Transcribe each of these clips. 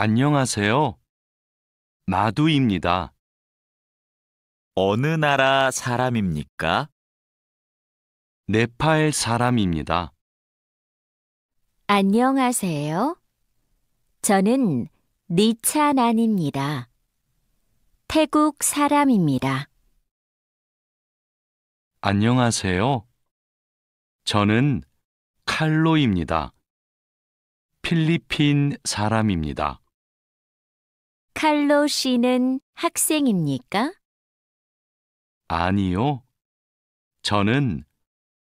안녕하세요. 마두입니다. 어느 나라 사람입니까? 네팔 사람입니다. 안녕하세요. 저는 니차난입니다. 태국 사람입니다. 안녕하세요. 저는 칼로입니다. 필리핀 사람입니다. 칼로 씨는 학생입니까? 아니요. 저는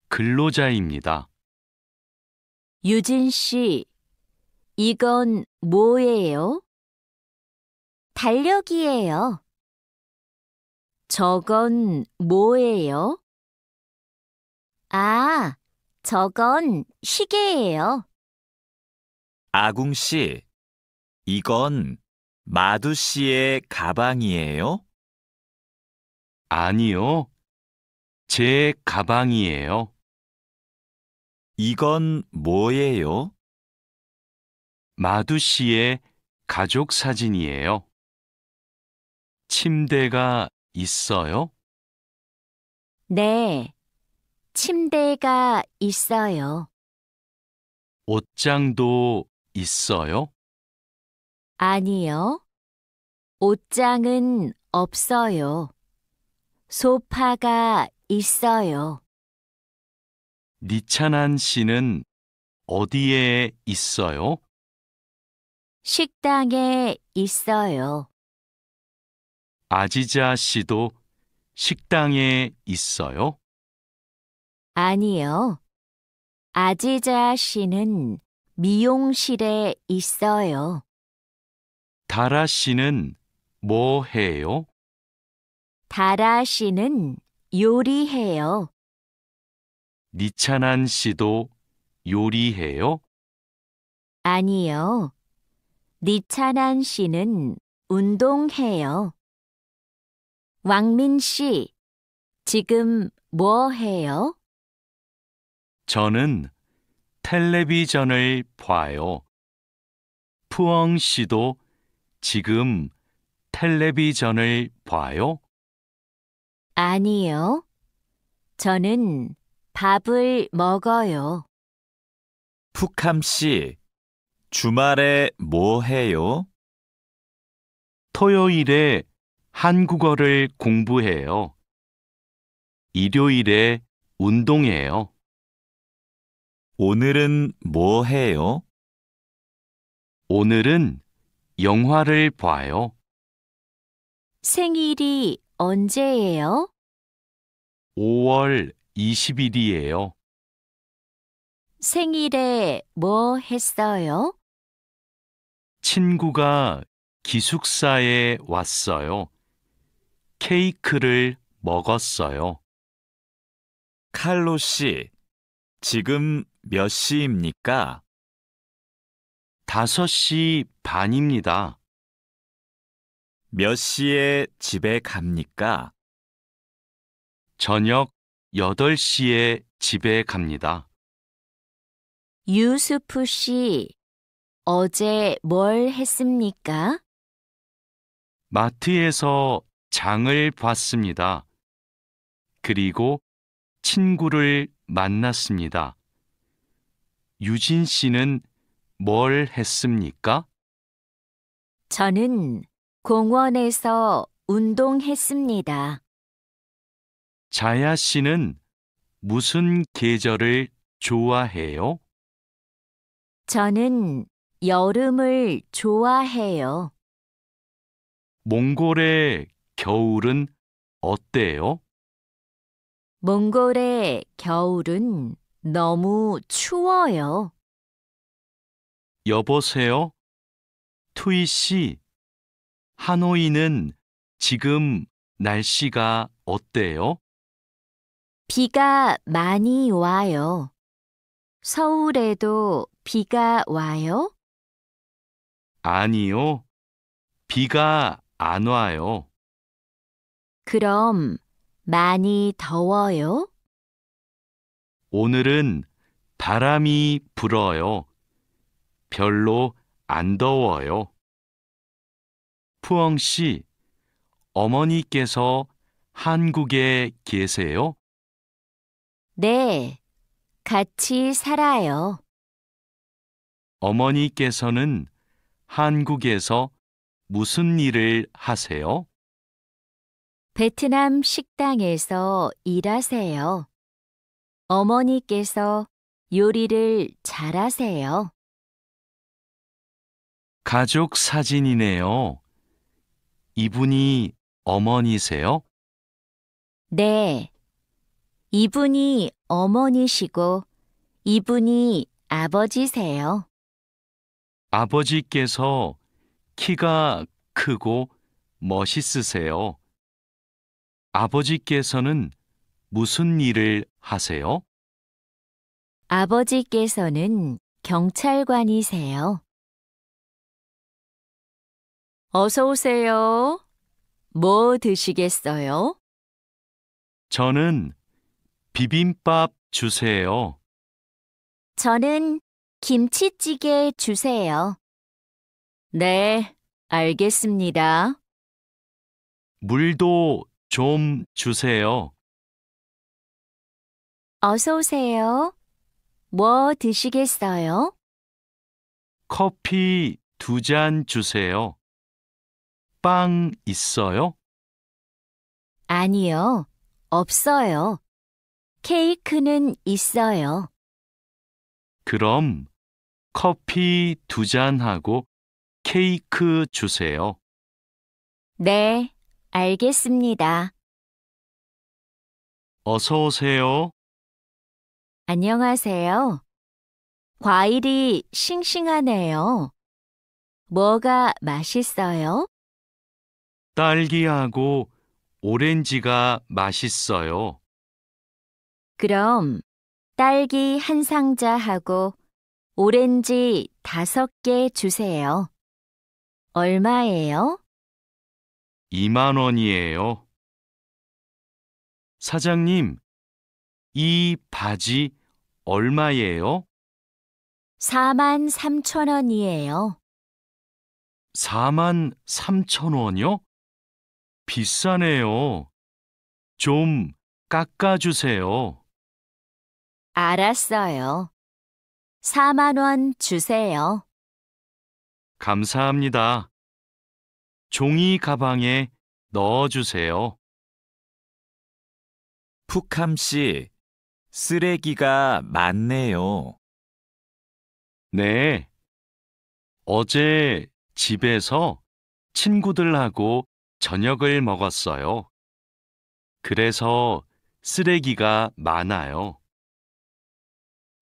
근로자입니다. 유진 씨, 이건 뭐예요? 달력이에요. 저건 뭐예요? 아, 저건 시계예요. 아궁 씨, 이건 마두 씨의 가방이에요? 아니요. 제 가방이에요. 이건 뭐예요? 마두 씨의 가족 사진이에요. 침대가 있어요? 네, 침대가 있어요. 옷장도 있어요? 아니요, 옷장은 없어요. 소파가 있어요. 니찬한 씨는 어디에 있어요? 식당에 있어요. 아지자 씨도 식당에 있어요? 아니요, 아지자 씨는 미용실에 있어요. 다라 씨는 뭐 해요? 다라 씨는 요리해요. 니찬한 씨도 요리해요? 아니요, 니찬한 씨는 운동해요. 왕민 씨, 지금 뭐 해요? 저는 텔레비전을 봐요. 푸엉 씨도 지금 텔레비전을 봐요? 아니요, 저는 밥을 먹어요. 푸캄 씨, 주말에 뭐 해요? 토요일에 한국어를 공부해요. 일요일에 운동해요. 오늘은 뭐 해요? 오늘은 영화를 봐요. 생일이 언제예요? 5월 20일이에요. 생일에 뭐 했어요? 친구가 기숙사에 왔어요. 케이크를 먹었어요. 칼로 씨, 지금 몇 시입니까? 5시 반입니다. 몇 시에 집에 갑니까? 저녁 8시에 집에 갑니다. 유수프 씨, 어제 뭘 했습니까? 마트에서 장을 봤습니다. 그리고 친구를 만났습니다. 유진 씨는 뭘 했습니까? 저는 공원에서 운동했습니다. 자야 씨는 무슨 계절을 좋아해요? 저는 여름을 좋아해요. 몽골의 겨울은 어때요? 몽골의 겨울은 너무 추워요. 여보세요? 투이 씨, 하노이는 지금 날씨가 어때요? 비가 많이 와요. 서울에도 비가 와요? 아니요, 비가 안 와요. 그럼 많이 더워요? 오늘은 바람이 불어요. 별로 안 더워요. 푸엉 씨, 어머니께서 한국에 계세요? 네, 같이 살아요. 어머니께서는 한국에서 무슨 일을 하세요? 베트남 식당에서 일하세요. 어머니께서 요리를 잘하세요. 가족 사진이네요. 이분이 어머니세요? 네, 이분이 어머니시고 이분이 아버지세요. 아버지께서 키가 크고 멋있으세요. 아버지께서는 무슨 일을 하세요? 아버지께서는 경찰관이세요. 어서 오세요. 뭐 드시겠어요? 저는 비빔밥 주세요. 저는 김치찌개 주세요. 네, 알겠습니다. 물도 좀 주세요. 어서 오세요. 뭐 드시겠어요? 커피 2잔 주세요. 빵 있어요? 아니요, 없어요. 케이크는 있어요. 그럼 커피 2잔하고 케이크 주세요. 네, 알겠습니다. 어서 오세요. 안녕하세요. 과일이 싱싱하네요. 뭐가 맛있어요? 딸기하고 오렌지가 맛있어요. 그럼 딸기 한 상자하고 오렌지 5개 주세요. 얼마예요? 2만 원이에요. 사장님, 이 바지 얼마예요? 43,000원이에요. 4만 3천 원이요? 비싸네요. 좀 깎아주세요. 알았어요. 4만 원 주세요. 감사합니다. 종이 가방에 넣어주세요. 푸캄 씨, 쓰레기가 많네요. 네. 어제 집에서 친구들하고 저녁을 먹었어요. 그래서 쓰레기가 많아요.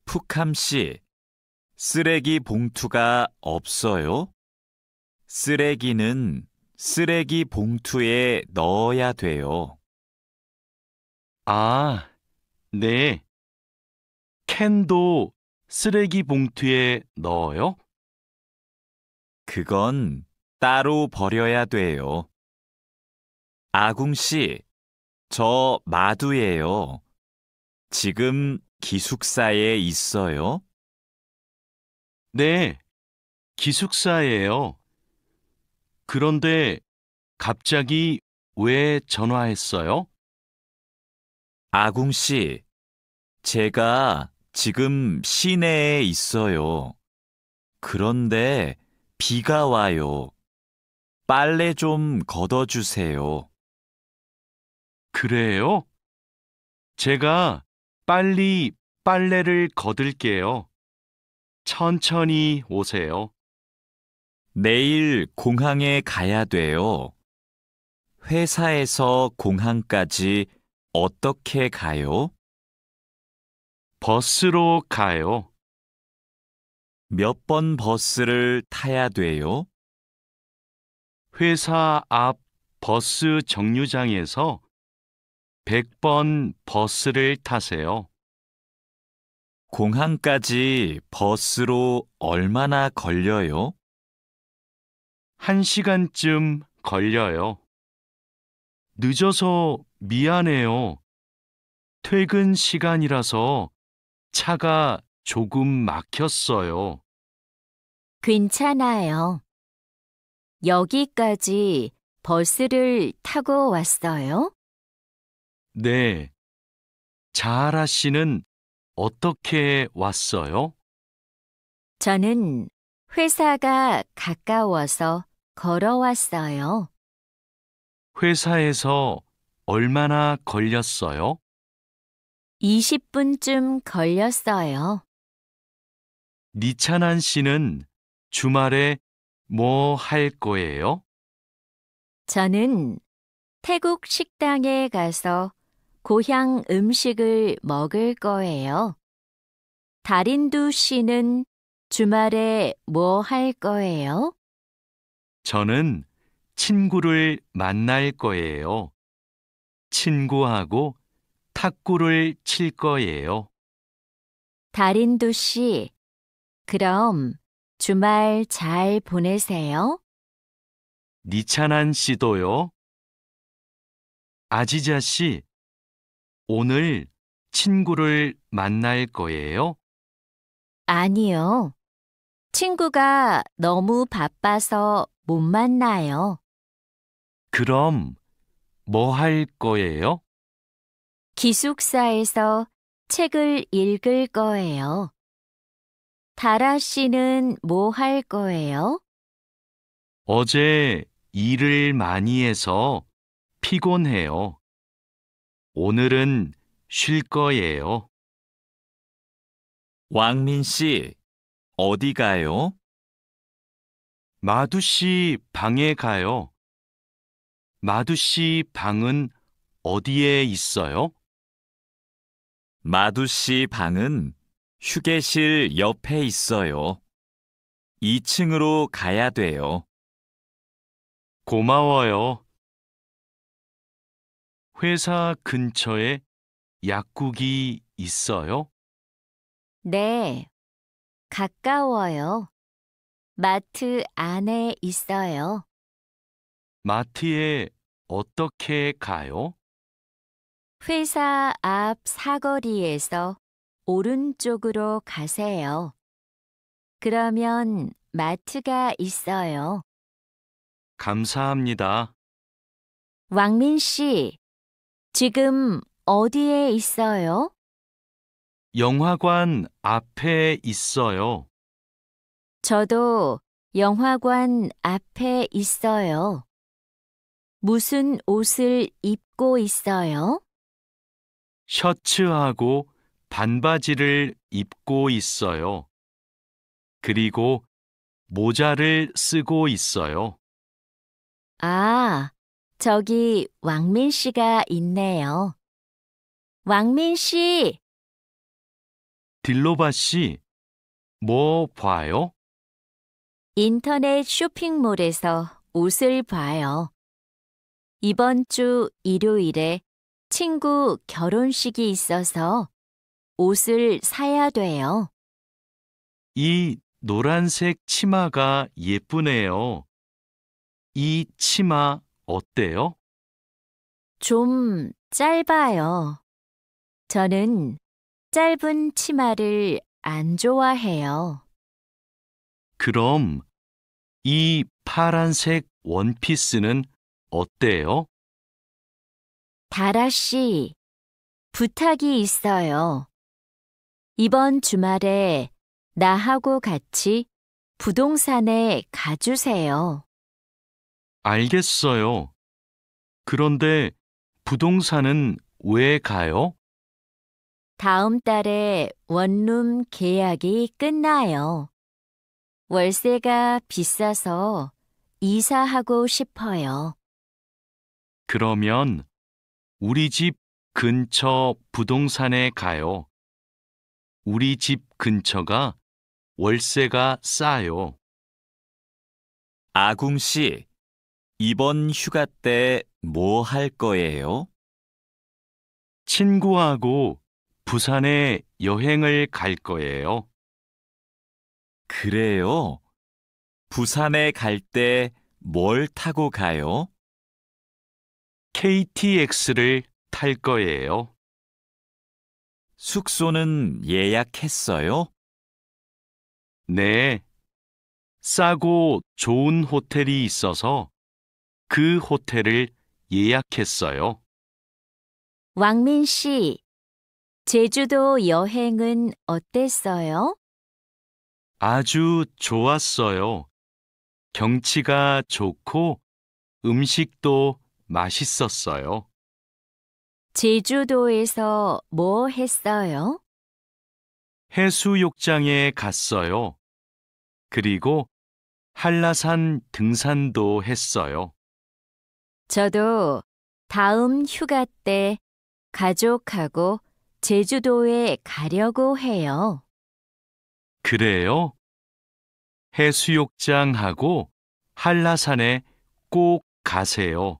푸캄 씨, 쓰레기 봉투가 없어요? 쓰레기는 쓰레기 봉투에 넣어야 돼요. 아, 네. 캔도 쓰레기 봉투에 넣어요? 그건 따로 버려야 돼요. 아궁 씨, 저 마두예요. 지금 기숙사에 있어요? 네. 기숙사예요. 그런데 갑자기 왜 전화했어요? 아궁 씨, 제가 지금 시내에 있어요. 그런데 비가 와요. 빨래 좀 걷어주세요. 그래요? 제가 빨리 빨래를 걷을게요. 천천히 오세요. 내일 공항에 가야 돼요. 회사에서 공항까지 어떻게 가요? 버스로 가요. 몇 번 버스를 타야 돼요? 회사 앞 버스 정류장에서 100번 버스를 타세요. 공항까지 버스로 얼마나 걸려요? 1시간쯤 걸려요. 늦어서 미안해요. 퇴근 시간이라서 차가 조금 막혔어요. 괜찮아요. 여기까지 버스를 타고 왔어요? 네. 자하라 씨는 어떻게 왔어요? 저는 회사가 가까워서 걸어왔어요. 회사에서 얼마나 걸렸어요? 20분쯤 걸렸어요. 니찬한 씨는 주말에 뭐 할 거예요? 저는 태국 식당에 가서 고향 음식을 먹을 거예요. 다린두 씨는 주말에 뭐 할 거예요? 저는 친구를 만날 거예요. 친구하고 탁구를 칠 거예요. 다린두 씨, 그럼 주말 잘 보내세요. 니찬한 씨도요. 아지자 씨, 오늘 친구를 만날 거예요? 아니요. 친구가 너무 바빠서 못 만나요. 그럼 뭐 할 거예요? 기숙사에서 책을 읽을 거예요. 다라 씨는 뭐 할 거예요? 어제 일을 많이 해서 피곤해요. 오늘은 쉴 거예요. 왕민 씨, 어디 가요? 마두 씨 방에 가요. 마두 씨 방은 어디에 있어요? 마두 씨 방은 휴게실 옆에 있어요. 2층으로 가야 돼요. 고마워요. 회사 근처에 약국이 있어요? 네, 가까워요. 마트 안에 있어요. 마트에 어떻게 가요? 회사 앞 사거리에서 오른쪽으로 가세요. 그러면 마트가 있어요. 감사합니다. 왕민 씨, 지금 어디에 있어요? 영화관 앞에 있어요. 저도 영화관 앞에 있어요. 무슨 옷을 입고 있어요? 셔츠하고 반바지를 입고 있어요. 그리고 모자를 쓰고 있어요. 아, 저기 왕민 씨가 있네요. 왕민 씨, 딜로바 씨, 뭐 봐요? 인터넷 쇼핑몰에서 옷을 봐요. 이번 주 일요일에 친구 결혼식이 있어서 옷을 사야 돼요. 이 노란색 치마가 예쁘네요. 이 치마 어때요? 좀 짧아요. 저는 짧은 치마를 안 좋아해요. 그럼 이 파란색 원피스는 어때요? 다라 씨, 부탁이 있어요. 이번 주말에 나하고 같이 부동산에 가주세요. 알겠어요. 그런데 부동산은 왜 가요? 다음 달에 원룸 계약이 끝나요. 월세가 비싸서 이사하고 싶어요. 그러면 우리 집 근처 부동산에 가요. 우리 집 근처가 월세가 싸요. 아궁 씨, 이번 휴가 때 뭐 할 거예요? 친구하고 부산에 여행을 갈 거예요. 그래요? 부산에 갈 때 뭘 타고 가요? KTX를 탈 거예요. 숙소는 예약했어요? 네, 싸고 좋은 호텔이 있어서 그 호텔을 예약했어요. 왕민 씨, 제주도 여행은 어땠어요? 아주 좋았어요. 경치가 좋고 음식도 맛있었어요. 제주도에서 뭐 했어요? 해수욕장에 갔어요. 그리고 한라산 등산도 했어요. 저도 다음 휴가 때 가족하고 제주도에 가려고 해요. 그래요? 해수욕장하고 한라산에 꼭 가세요.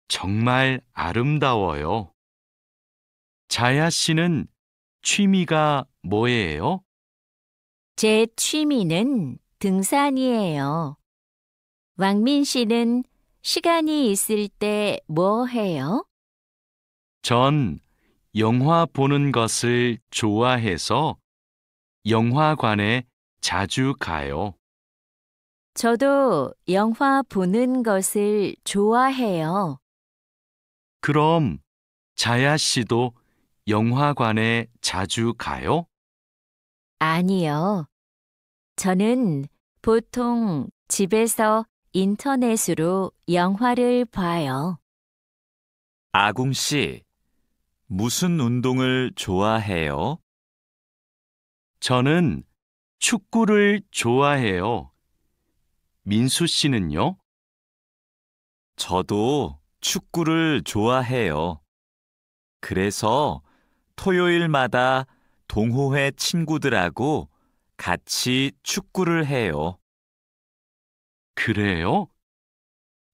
정말 아름다워요. 자야 씨는 취미가 뭐예요? 제 취미는 등산이에요. 왕민 씨는 시간이 있을 때 뭐 해요? 전 영화 보는 것을 좋아해서 영화관에 자주 가요. 저도 영화 보는 것을 좋아해요. 그럼 자야 씨도 영화관에 자주 가요? 아니요. 저는 보통 집에서 인터넷으로 영화를 봐요. 아궁 씨, 무슨 운동을 좋아해요? 저는 축구를 좋아해요. 민수 씨는요? 저도 축구를 좋아해요. 그래서 토요일마다 동호회 친구들하고 같이 축구를 해요. 그래요?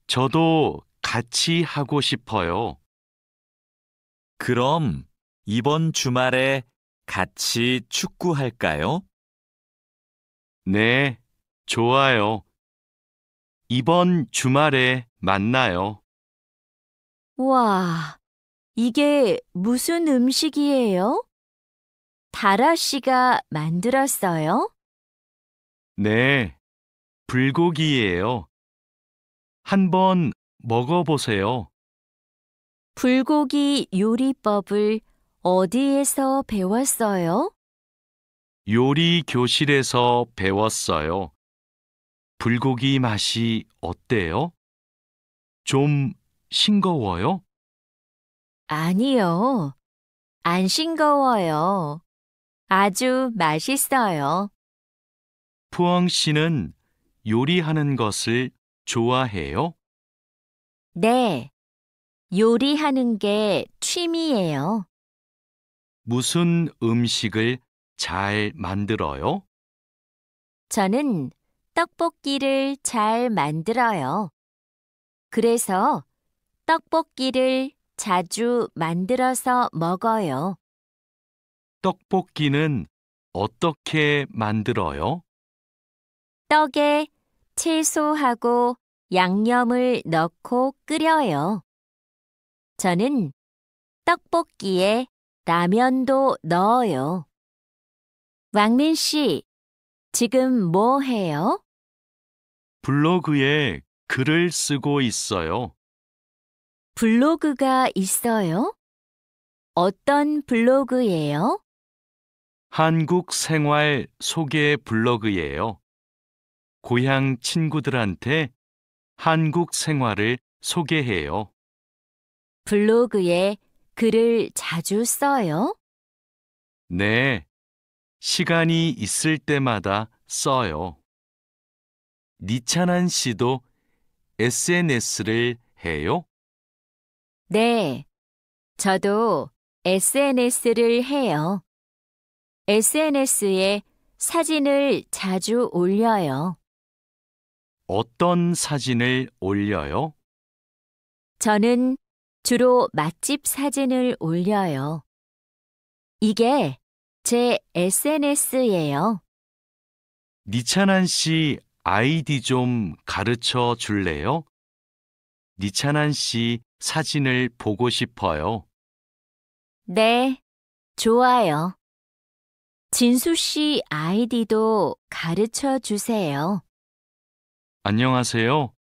저도 같이 하고 싶어요. 그럼 이번 주말에 같이 축구할까요? 네, 좋아요. 이번 주말에 만나요. 와, 이게 무슨 음식이에요? 다라 씨가 만들었어요? 네, 불고기예요. 한번 먹어보세요. 불고기 요리법을 어디에서 배웠어요? 요리 교실에서 배웠어요. 불고기 맛이 어때요? 좀 싱거워요? 아니요. 안 싱거워요. 아주 맛있어요. 푸엉 씨는 요리하는 것을 좋아해요? 네, 요리하는 게 취미예요. 무슨 음식을 잘 만들어요? 저는 떡볶이를 잘 만들어요. 그래서 떡볶이를 자주 만들어서 먹어요. 떡볶이는 어떻게 만들어요? 떡에 채소하고 양념을 넣고 끓여요. 저는 떡볶이에 라면도 넣어요. 왕민 씨, 지금 뭐 해요? 블로그에 글을 쓰고 있어요. 블로그가 있어요? 어떤 블로그예요? 한국 생활 소개 블로그예요. 고향 친구들한테 한국 생활을 소개해요. 블로그에 글을 자주 써요? 네, 시간이 있을 때마다 써요. 니찬한 씨도 SNS를 해요? 네, 저도 SNS를 해요. SNS에 사진을 자주 올려요. 어떤 사진을 올려요? 저는 주로 맛집 사진을 올려요. 이게 제 SNS예요. 니찬한 씨 아이디 좀 가르쳐 줄래요? 니찬한 씨 사진을 보고 싶어요. 네, 좋아요. 진수 씨 아이디도 가르쳐 주세요. 안녕하세요.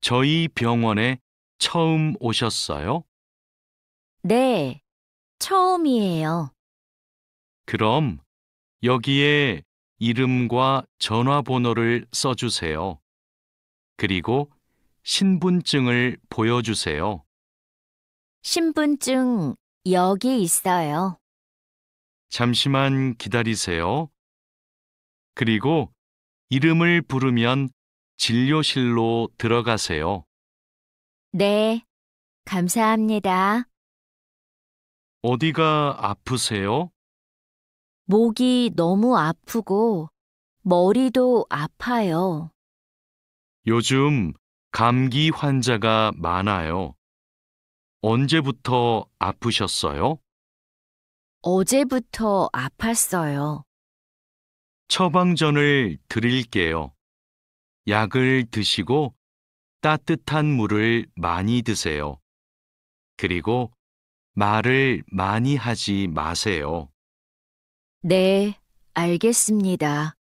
저희 병원에 처음 오셨어요? 네, 처음이에요. 그럼 여기에 이름과 전화번호를 써주세요. 그리고 신분증을 보여주세요. 신분증 여기 있어요. 잠시만 기다리세요. 그리고 이름을 부르면 진료실로 들어가세요. 네, 감사합니다. 어디가 아프세요? 목이 너무 아프고 머리도 아파요. 요즘 감기 환자가 많아요. 언제부터 아프셨어요? 어제부터 아팠어요. 처방전을 드릴게요. 약을 드시고 따뜻한 물을 많이 드세요. 그리고 말을 많이 하지 마세요. 네, 알겠습니다.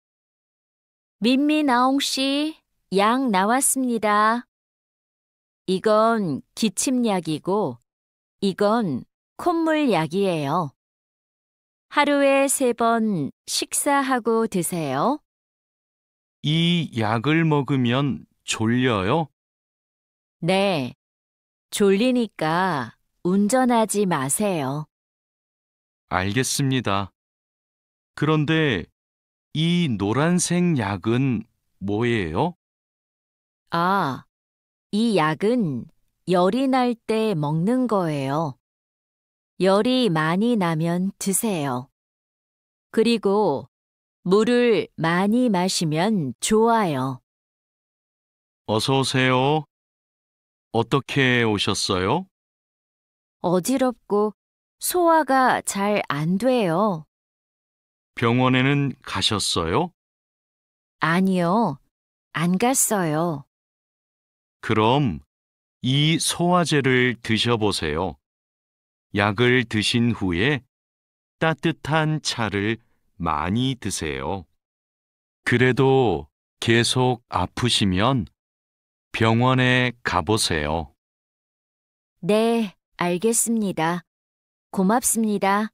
민미나옹 씨, 약 나왔습니다. 이건 기침약이고, 이건 콧물약이에요. 하루에 3번 식사하고 드세요. 이 약을 먹으면 졸려요? 네, 졸리니까 운전하지 마세요. 알겠습니다. 그런데 이 노란색 약은 뭐예요? 아, 이 약은 열이 날 때 먹는 거예요. 열이 많이 나면 드세요. 그리고 물을 많이 마시면 좋아요. 어서 오세요. 어떻게 오셨어요? 어지럽고 소화가 잘 안 돼요. 병원에는 가셨어요? 아니요, 안 갔어요. 그럼 이 소화제를 드셔보세요. 약을 드신 후에 따뜻한 차를 많이 드세요. 그래도 계속 아프시면 병원에 가보세요. 네, 알겠습니다. 고맙습니다.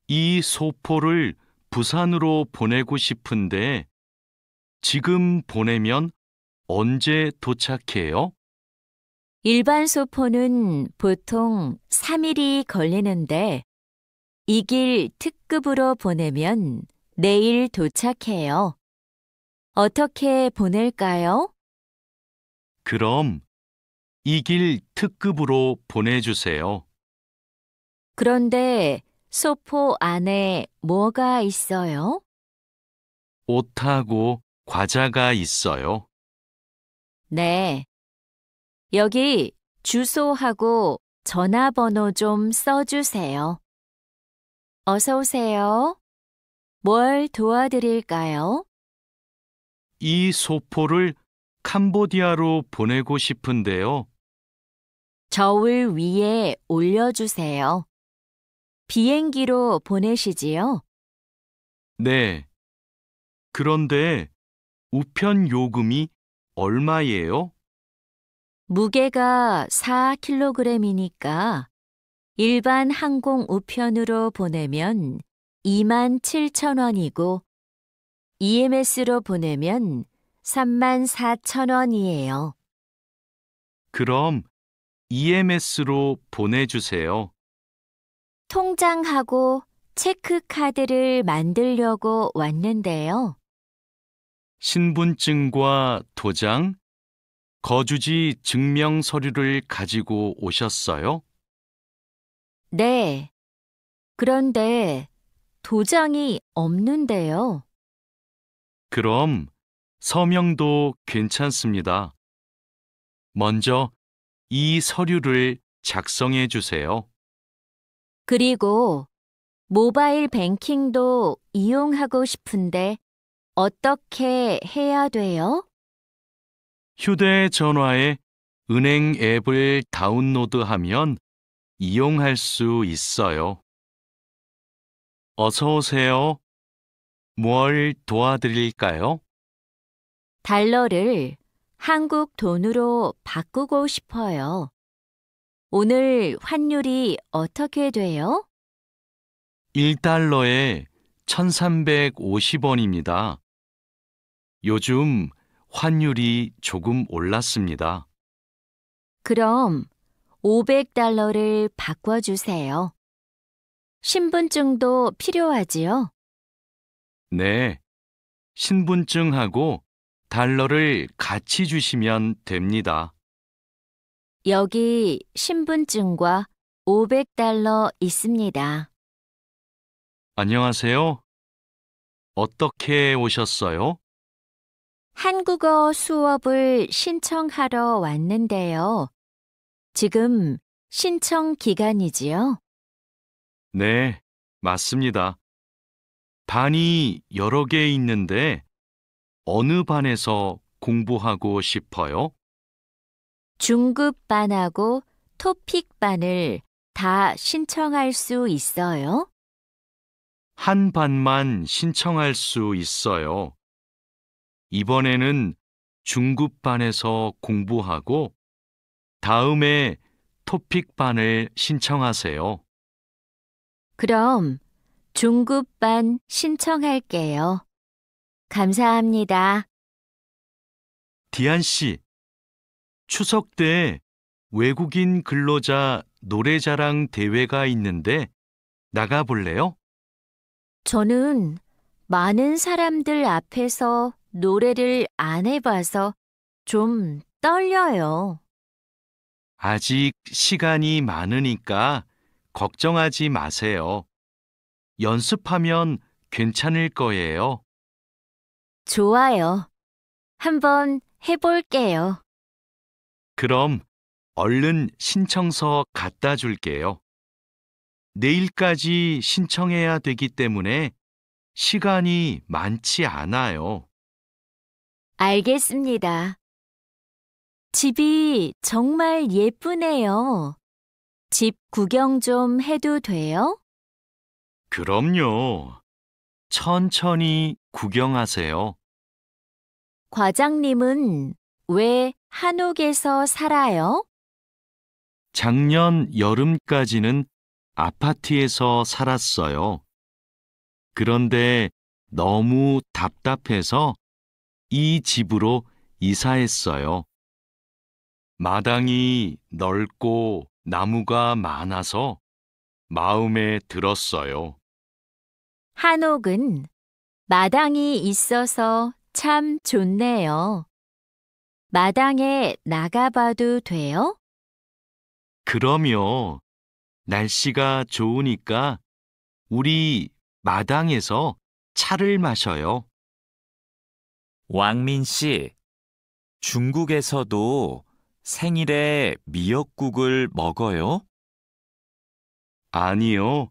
이 소포를 부산으로 보내고 싶은데 지금 보내면 언제 도착해요? 일반 소포는 보통 3일이 걸리는데 이 길 특급으로 보내면 내일 도착해요. 어떻게 보낼까요? 그럼 이 길 특급으로 보내주세요. 그런데 소포 안에 뭐가 있어요? 옷하고 과자가 있어요. 네. 여기 주소하고 전화번호 좀 써주세요. 어서 오세요. 뭘 도와드릴까요? 이 소포를 캄보디아로 보내고 싶은데요. 저울 위에 올려주세요. 비행기로 보내시지요? 네. 그런데 우편 요금이 얼마예요? 무게가 4kg이니까 일반 항공 우편으로 보내면 27,000원이고 EMS로 보내면 34,000원이에요. 그럼 EMS로 보내주세요. 통장하고 체크카드를 만들려고 왔는데요. 신분증과 도장, 거주지 증명 서류를 가지고 오셨어요? 네. 그런데 도장이 없는데요. 그럼 서명도 괜찮습니다. 먼저 이 서류를 작성해 주세요. 그리고 모바일 뱅킹도 이용하고 싶은데 어떻게 해야 돼요? 휴대전화에 은행 앱을 다운로드하면 이용할 수 있어요. 어서 오세요. 뭘 도와드릴까요? 달러를 한국 돈으로 바꾸고 싶어요. 오늘 환율이 어떻게 돼요? 1달러에 1350원입니다. 요즘 환율이 조금 올랐습니다. 그럼 500달러를 바꿔주세요. 신분증도 필요하지요? 네, 신분증하고 달러를 같이 주시면 됩니다. 여기 신분증과 500달러 있습니다. 안녕하세요. 어떻게 오셨어요? 한국어 수업을 신청하러 왔는데요. 지금 신청 기간이지요? 네, 맞습니다. 반이 여러 개 있는데 어느 반에서 공부하고 싶어요? 중급반하고 토픽반을 다 신청할 수 있어요? 한 반만 신청할 수 있어요. 이번에는 중급반에서 공부하고 다음에 토픽반을 신청하세요. 그럼 중급반 신청할게요. 감사합니다. 디안 씨, 추석 때 외국인 근로자 노래자랑 대회가 있는데 나가볼래요? 저는 많은 사람들 앞에서 노래를 안 해봐서 좀 떨려요. 아직 시간이 많으니까 걱정하지 마세요. 연습하면 괜찮을 거예요. 좋아요. 한번 해볼게요. 그럼 얼른 신청서 갖다 줄게요. 내일까지 신청해야 되기 때문에 시간이 많지 않아요. 알겠습니다. 집이 정말 예쁘네요. 집 구경 좀 해도 돼요? 그럼요. 천천히 구경하세요. 과장님은 왜 한옥에서 살아요? 작년 여름까지는 아파트에서 살았어요. 그런데 너무 답답해서 이 집으로 이사했어요. 마당이 넓고 나무가 많아서 마음에 들었어요. 한옥은 마당이 있어서 참 좋네요. 마당에 나가봐도 돼요? 그럼요. 날씨가 좋으니까 우리 마당에서 차를 마셔요. 왕민 씨, 중국에서도 생일에 미역국을 먹어요? 아니요.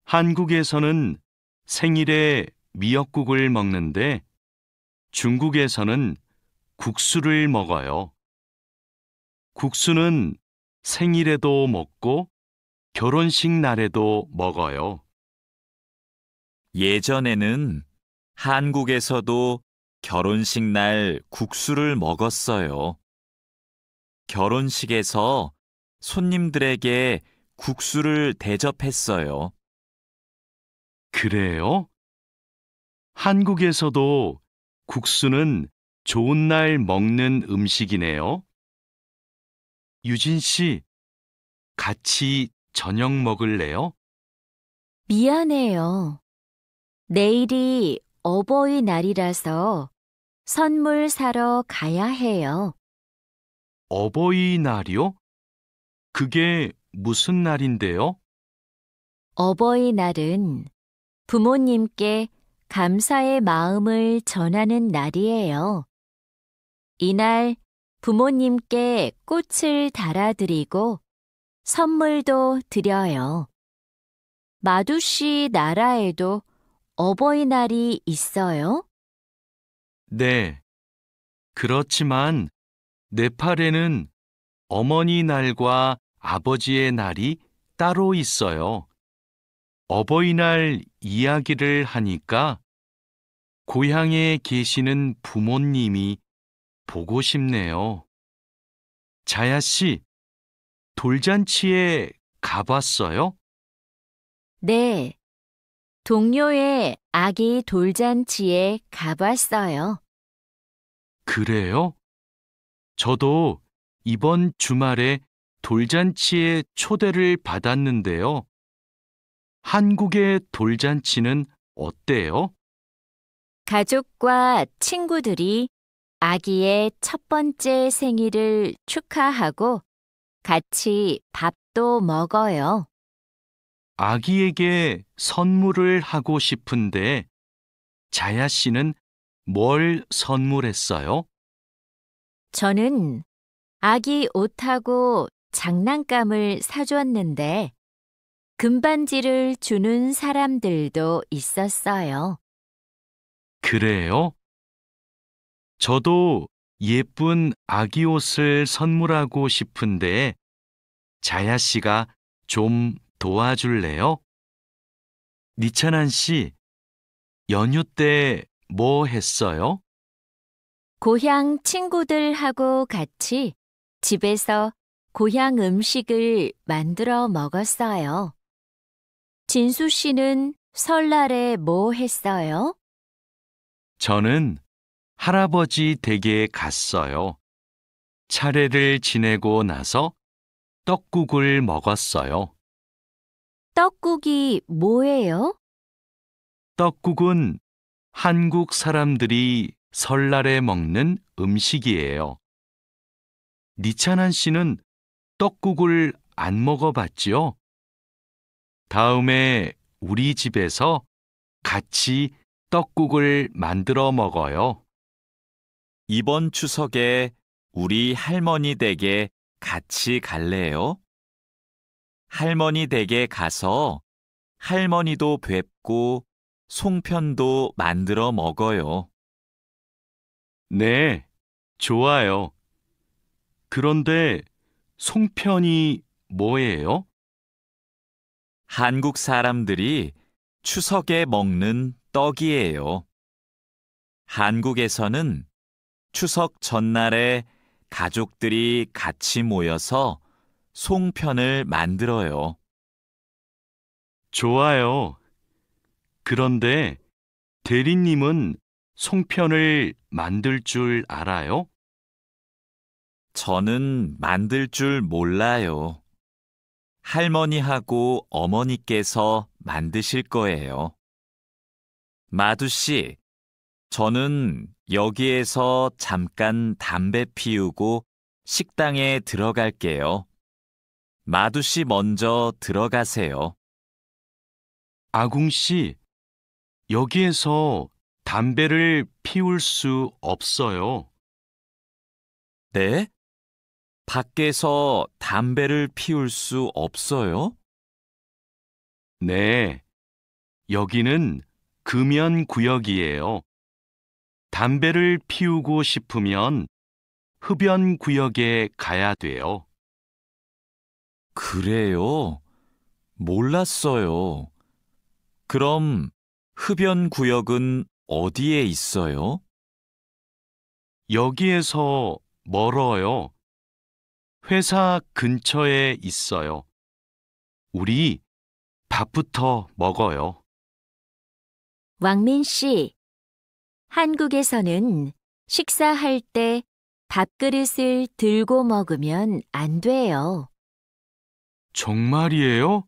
한국에서는 생일에 미역국을 먹는데 중국에서는 국수를 먹어요. 국수는 생일에도 먹고 결혼식 날에도 먹어요. 예전에는 한국에서도 결혼식 날 국수를 먹었어요. 결혼식에서 손님들에게 국수를 대접했어요. 그래요? 한국에서도 국수는 좋은 날 먹는 음식이네요. 유진 씨, 같이 저녁 먹을래요? 미안해요. 내일이 어버이날이라서 선물 사러 가야 해요. 어버이날이요? 그게 무슨 날인데요? 어버이날은 부모님께 감사의 마음을 전하는 날이에요. 이날 부모님께 꽃을 달아드리고 선물도 드려요. 마두 씨 나라에도 어버이날이 있어요? 네. 그렇지만 네팔에는 어머니 날과 아버지의 날이 따로 있어요. 어버이날 이야기를 하니까 고향에 계시는 부모님이 보고 싶네요. 자야 씨, 돌잔치에 가봤어요? 네. 동료의 아기 돌잔치에 가봤어요. 그래요? 저도 이번 주말에 돌잔치에 초대를 받았는데요. 한국의 돌잔치는 어때요? 가족과 친구들이 아기의 첫 번째 생일을 축하하고 같이 밥도 먹어요. 아기에게 선물을 하고 싶은데 자야 씨는 뭘 선물했어요? 저는 아기 옷하고 장난감을 사줬는데 금반지를 주는 사람들도 있었어요. 그래요? 저도 예쁜 아기 옷을 선물하고 싶은데 자야 씨가 좀 도와줄래요? 니찬한 씨, 연휴 때 뭐 했어요? 고향 친구들하고 같이 집에서 고향 음식을 만들어 먹었어요. 진수 씨는 설날에 뭐 했어요? 저는 할아버지 댁에 갔어요. 차례를 지내고 나서 떡국을 먹었어요. 떡국이 뭐예요? 떡국은 한국 사람들이 설날에 먹는 음식이에요. 니찬한 씨는 떡국을 안 먹어봤지요? 다음에 우리 집에서 같이 떡국을 만들어 먹어요. 이번 추석에 우리 할머니 댁에 같이 갈래요? 할머니 댁에 가서 할머니도 뵙고 송편도 만들어 먹어요. 네, 좋아요. 그런데 송편이 뭐예요? 한국 사람들이 추석에 먹는 떡이에요. 한국에서는 추석 전날에 가족들이 같이 모여서 송편을 만들어요. 좋아요. 그런데 대리님은 송편을 만들 줄 알아요? 저는 만들 줄 몰라요. 할머니하고 어머니께서 만드실 거예요. 마두 씨, 저는 여기에서 잠깐 담배 피우고 식당에 들어갈게요. 마두 씨 먼저 들어가세요. 아궁 씨, 여기에서 담배를 피울 수 없어요. 네? 밖에서 담배를 피울 수 없어요? 네, 여기는 금연 구역이에요. 담배를 피우고 싶으면 흡연 구역에 가야 돼요. 그래요? 몰랐어요. 그럼 흡연 구역은 어디에 있어요? 여기에서 멀어요. 회사 근처에 있어요. 우리 밥부터 먹어요. 왕민 씨, 한국에서는 식사할 때 밥그릇을 들고 먹으면 안 돼요. 정말이에요?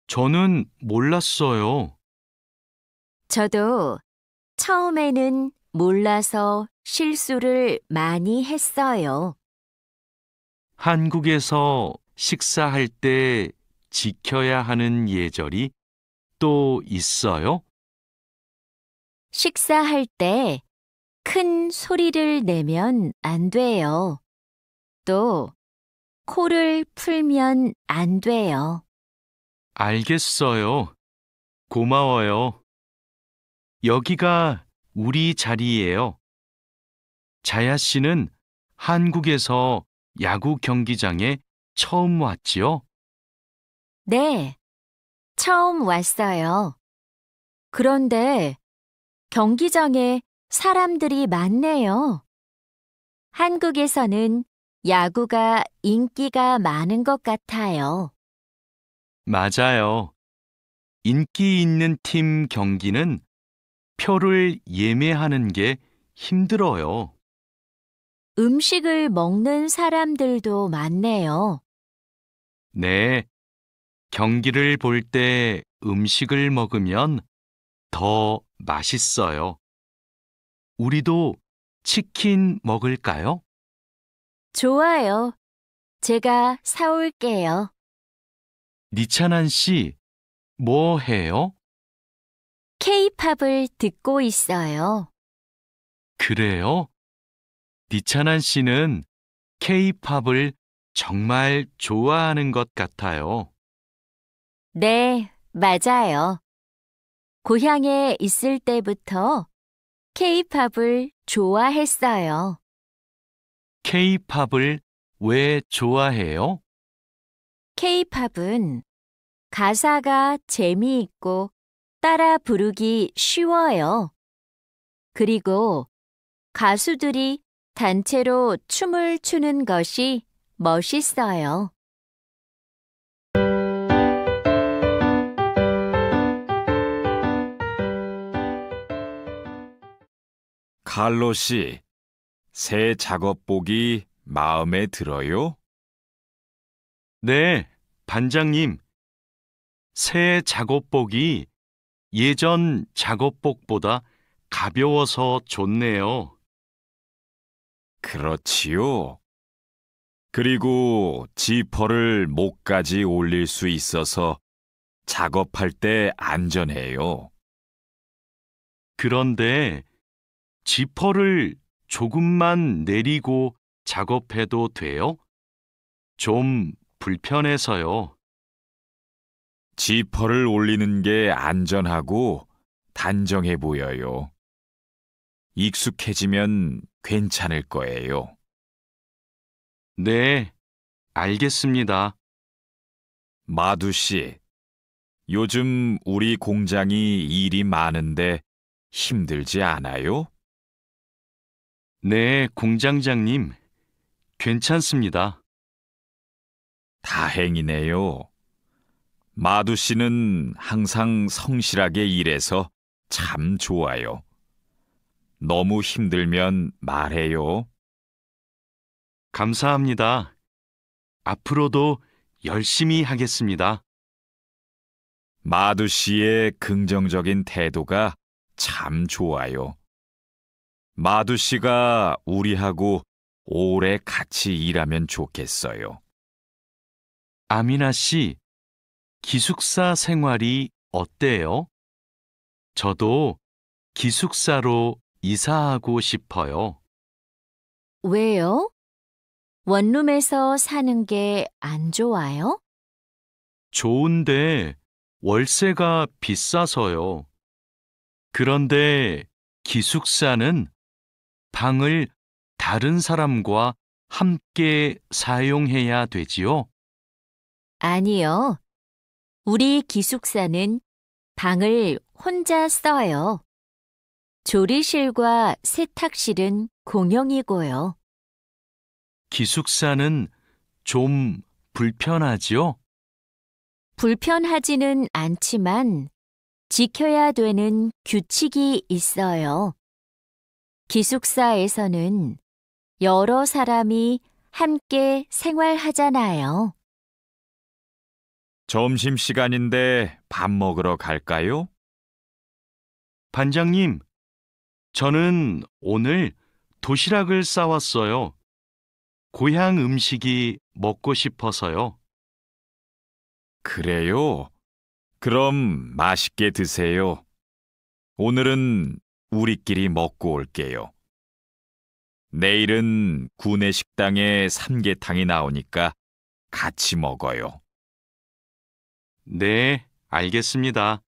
저는 몰랐어요. 저도 처음에는 몰라서 실수를 많이 했어요. 한국에서 식사할 때 지켜야 하는 예절이 또 있어요? 식사할 때 큰 소리를 내면 안 돼요. 또 코를 풀면 안 돼요. 알겠어요. 고마워요. 여기가 우리 자리예요. 자야 씨는 한국에서 야구 경기장에 처음 왔지요? 네, 처음 왔어요. 그런데 경기장에 사람들이 많네요. 한국에서는 야구가 인기가 많은 것 같아요. 맞아요. 인기 있는 팀 경기는 표를 예매하는 게 힘들어요. 음식을 먹는 사람들도 많네요. 네, 경기를 볼 때 음식을 먹으면 더 맛있어요. 우리도 치킨 먹을까요? 좋아요. 제가 사올게요. 니찬한 씨, 뭐 해요? K-팝을 듣고 있어요. 그래요? 니찬한 씨는 K-팝을 정말 좋아하는 것 같아요. 네, 맞아요. 고향에 있을 때부터 K-팝을 좋아했어요. K-팝을 왜 좋아해요? K-팝은 가사가 재미있고 따라 부르기 쉬워요. 그리고 가수들이 단체로 춤을 추는 것이 멋있어요. 칼로 씨, 새 작업복이 마음에 들어요? 네, 반장님. 새 작업복이 예전 작업복보다 가벼워서 좋네요. 그렇지요. 그리고 지퍼를 목까지 올릴 수 있어서 작업할 때 안전해요. 그런데 지퍼를 조금만 내리고 작업해도 돼요? 좀 불편해서요. 지퍼를 올리는 게 안전하고 단정해 보여요. 익숙해지면 괜찮을 거예요. 네, 알겠습니다. 마두 씨, 요즘 우리 공장이 일이 많은데 힘들지 않아요? 네, 공장장님. 괜찮습니다. 다행이네요. 마두 씨는 항상 성실하게 일해서 참 좋아요. 너무 힘들면 말해요. 감사합니다. 앞으로도 열심히 하겠습니다. 마두 씨의 긍정적인 태도가 참 좋아요. 마두 씨가 우리하고 오래 같이 일하면 좋겠어요. 아미나 씨, 기숙사 생활이 어때요? 저도 기숙사로 이사하고 싶어요. 왜요? 원룸에서 사는 게 안 좋아요? 좋은데 월세가 비싸서요. 그런데 기숙사는 방을 다른 사람과 함께 사용해야 되지요? 아니요. 우리 기숙사는 방을 혼자 써요. 조리실과 세탁실은 공용이고요. 기숙사는 좀 불편하지요? 불편하지는 않지만 지켜야 되는 규칙이 있어요. 기숙사에서는 여러 사람이 함께 생활하잖아요. 점심시간인데 밥 먹으러 갈까요? 반장님, 저는 오늘 도시락을 싸왔어요. 고향 음식이 먹고 싶어서요. 그래요? 그럼 맛있게 드세요. 오늘은 우리끼리 먹고 올게요. 내일은 구내 식당에 삼계탕이 나오니까 같이 먹어요. 네, 알겠습니다.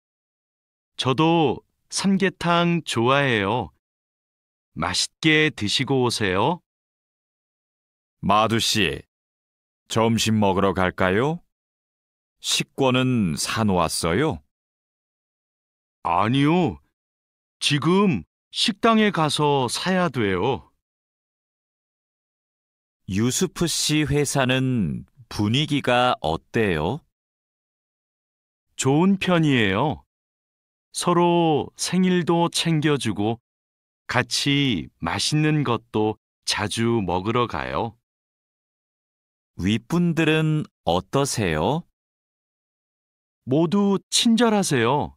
저도 삼계탕 좋아해요. 맛있게 드시고 오세요. 마두 씨, 점심 먹으러 갈까요? 식권은 사놓았어요? 아니요, 지금 식당에 가서 사야 돼요. 유수프 씨 회사는 분위기가 어때요? 좋은 편이에요. 서로 생일도 챙겨주고 같이 맛있는 것도 자주 먹으러 가요. 윗분들은 어떠세요? 모두 친절하세요.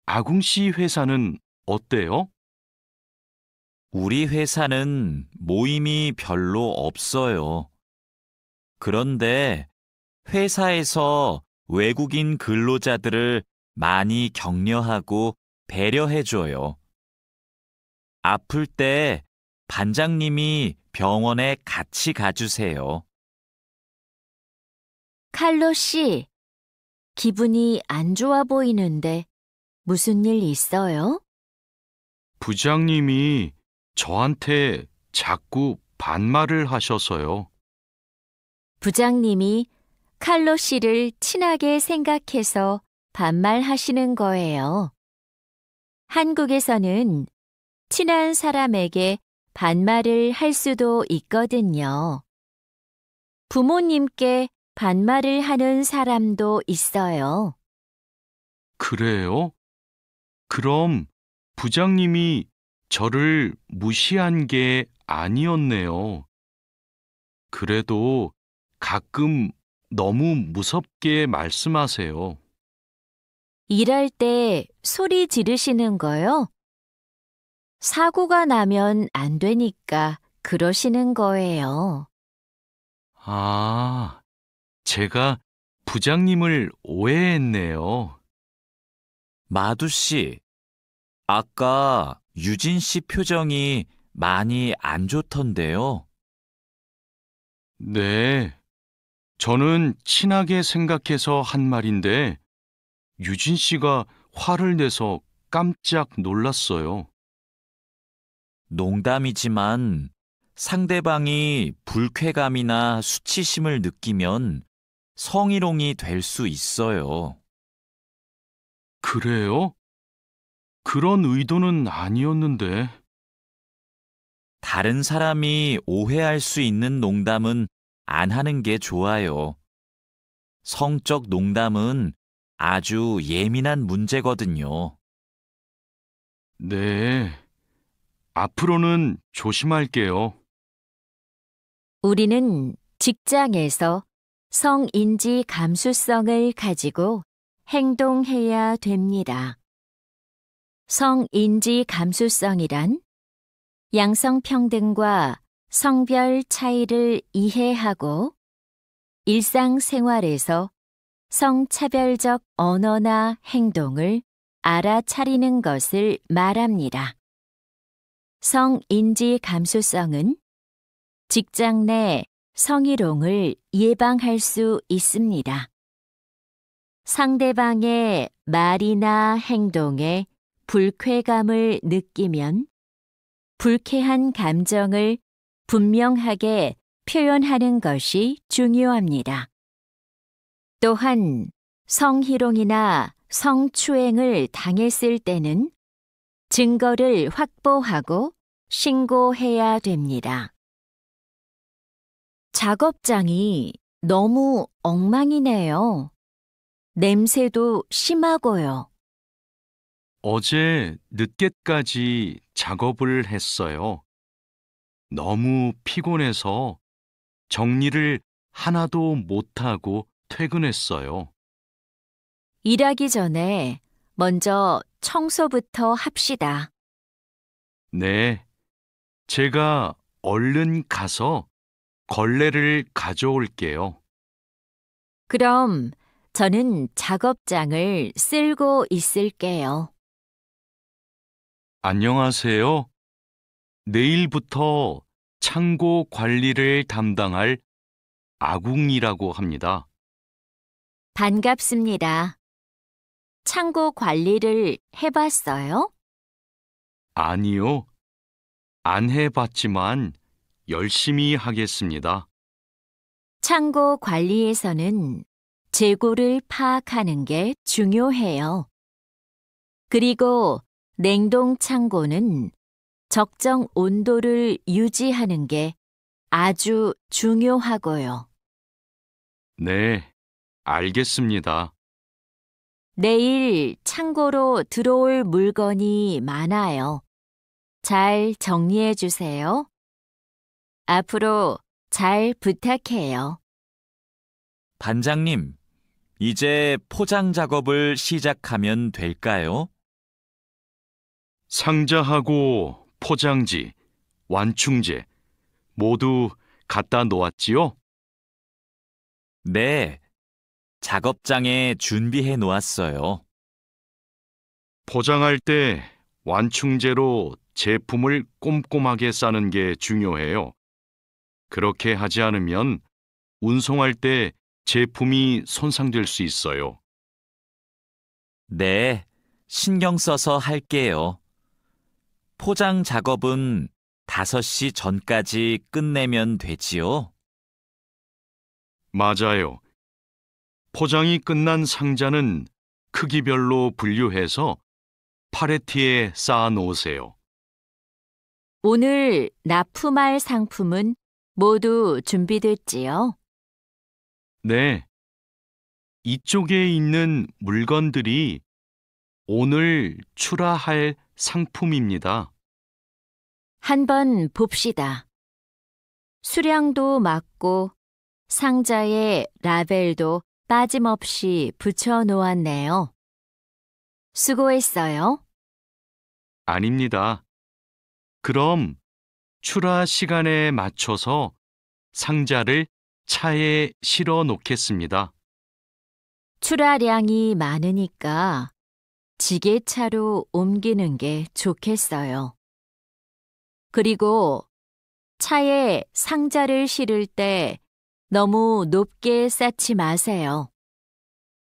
아궁 씨 회사는 어때요? 우리 회사는 모임이 별로 없어요. 그런데 회사에서 외국인 근로자들을 많이 격려하고 배려해줘요. 아플 때 반장님이 병원에 같이 가주세요. 칼로 씨, 기분이 안 좋아 보이는데 무슨 일 있어요? 부장님이 저한테 자꾸 반말을 하셔서요. 부장님이 칼로 씨를 친하게 생각해서 반말하시는 거예요. 한국에서는 친한 사람에게 반말을 할 수도 있거든요. 부모님께 반말을 하는 사람도 있어요. 그래요? 그럼 부장님이 저를 무시한 게 아니었네요. 그래도 가끔 너무 무섭게 말씀하세요. 일할 때 소리 지르시는 거요? 사고가 나면 안 되니까 그러시는 거예요. 아, 제가 부장님을 오해했네요. 마두 씨, 아까 유진 씨 표정이 많이 안 좋던데요. 네, 저는 친하게 생각해서 한 말인데 유진 씨가 화를 내서 깜짝 놀랐어요. 농담이지만 상대방이 불쾌감이나 수치심을 느끼면 성희롱이 될 수 있어요. 그래요? 그런 의도는 아니었는데. 다른 사람이 오해할 수 있는 농담은 안 하는 게 좋아요. 성적 농담은 아주 예민한 문제거든요. 네, 앞으로는 조심할게요. 우리는 직장에서 성인지 감수성을 가지고 행동해야 됩니다. 성인지 감수성이란 양성평등과 성별 차이를 이해하고 일상생활에서 성차별적 언어나 행동을 알아차리는 것을 말합니다. 성인지 감수성은 직장 내 성희롱을 예방할 수 있습니다. 상대방의 말이나 행동에 불쾌감을 느끼면 불쾌한 감정을 분명하게 표현하는 것이 중요합니다. 또한 성희롱이나 성추행을 당했을 때는 증거를 확보하고 신고해야 됩니다. 작업장이 너무 엉망이네요. 냄새도 심하고요. 어제 늦게까지 작업을 했어요. 너무 피곤해서 정리를 하나도 못하고 퇴근했어요. 일하기 전에 먼저 청소부터 합시다. 네, 제가 얼른 가서 걸레를 가져올게요. 그럼 저는 작업장을 쓸고 있을게요. 안녕하세요. 내일부터 창고 관리를 담당할 아궁이라고 합니다. 반갑습니다. 창고 관리를 해봤어요? 아니요, 안 해봤지만 열심히 하겠습니다. 창고 관리에서는 재고를 파악하는 게 중요해요. 그리고 냉동 창고는 적정 온도를 유지하는 게 아주 중요하고요. 네, 알겠습니다. 내일 창고로 들어올 물건이 많아요. 잘 정리해 주세요. 앞으로 잘 부탁해요. 반장님, 이제 포장 작업을 시작하면 될까요? 상자하고 포장지, 완충제 모두 갖다 놓았지요? 네, 작업장에 준비해 놓았어요. 포장할 때 완충제로 제품을 꼼꼼하게 싸는 게 중요해요. 그렇게 하지 않으면 운송할 때 제품이 손상될 수 있어요. 네, 신경 써서 할게요. 포장 작업은 5시 전까지 끝내면 되지요? 맞아요. 포장이 끝난 상자는 크기별로 분류해서 팔레트에 쌓아 놓으세요. 오늘 납품할 상품은 모두 준비됐지요? 네. 이쪽에 있는 물건들이 오늘 출하할 상품입니다. 한번 봅시다. 수량도 맞고 상자에 라벨도 빠짐없이 붙여 놓았네요. 수고했어요. 아닙니다. 그럼 출하 시간에 맞춰서 상자를 차에 실어 놓겠습니다. 출하량이 많으니까 지게차로 옮기는 게 좋겠어요. 그리고 차에 상자를 실을 때 너무 높게 쌓지 마세요.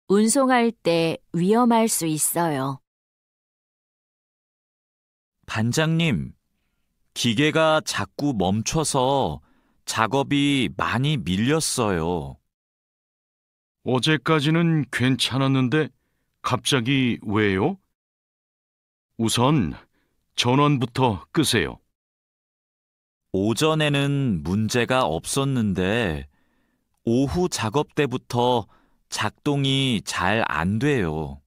운송할 때 위험할 수 있어요. 반장님, 기계가 자꾸 멈춰서 작업이 많이 밀렸어요. 어제까지는 괜찮았는데 갑자기 왜요? 우선 전원부터 끄세요. 오전에는 문제가 없었는데 오후 작업 때부터 작동이 잘 안 돼요.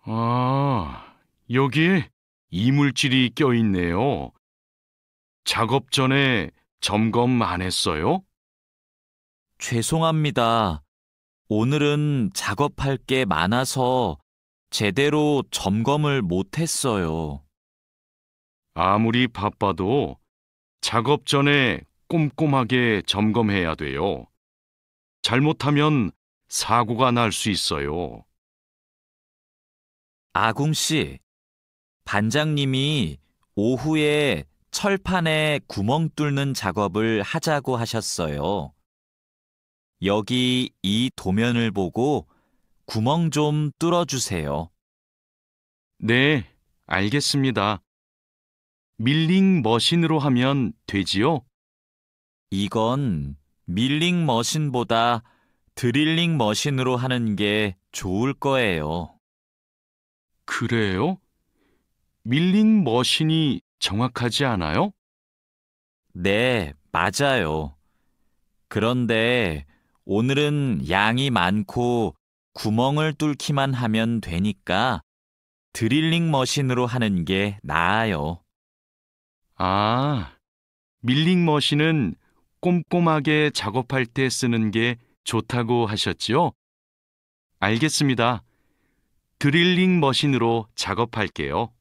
아, 여기에 이물질이 껴있네요. 작업 전에 점검 안 했어요? 죄송합니다. 오늘은 작업할 게 많아서 제대로 점검을 못 했어요. 아무리 바빠도 작업 전에 꼼꼼하게 점검해야 돼요. 잘못하면 사고가 날 수 있어요. 아궁 씨, 반장님이 오후에 철판에 구멍 뚫는 작업을 하자고 하셨어요. 여기 이 도면을 보고 구멍 좀 뚫어주세요. 네, 알겠습니다. 밀링 머신으로 하면 되지요? 이건 밀링 머신보다 드릴링 머신으로 하는 게 좋을 거예요. 그래요? 밀링 머신이 정확하지 않아요? 네, 맞아요. 그런데 오늘은 양이 많고 구멍을 뚫기만 하면 되니까 드릴링 머신으로 하는 게 나아요. 아, 밀링 머신은 꼼꼼하게 작업할 때 쓰는 게 좋다고 하셨지요? 알겠습니다. 드릴링 머신으로 작업할게요.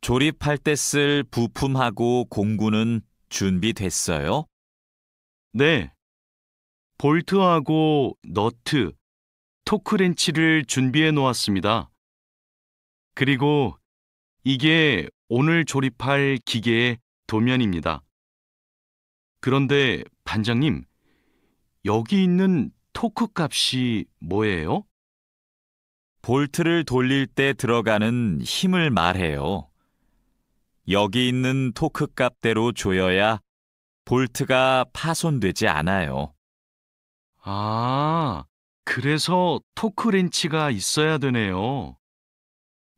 조립할 때 쓸 부품하고 공구는 준비됐어요? 네. 볼트하고 너트, 토크렌치를 준비해 놓았습니다. 그리고 이게 오늘 조립할 기계의 도면입니다. 그런데 반장님, 여기 있는 토크 값이 뭐예요? 볼트를 돌릴 때 들어가는 힘을 말해요. 여기 있는 토크 값대로 조여야 볼트가 파손되지 않아요. 아, 그래서 토크 렌치가 있어야 되네요.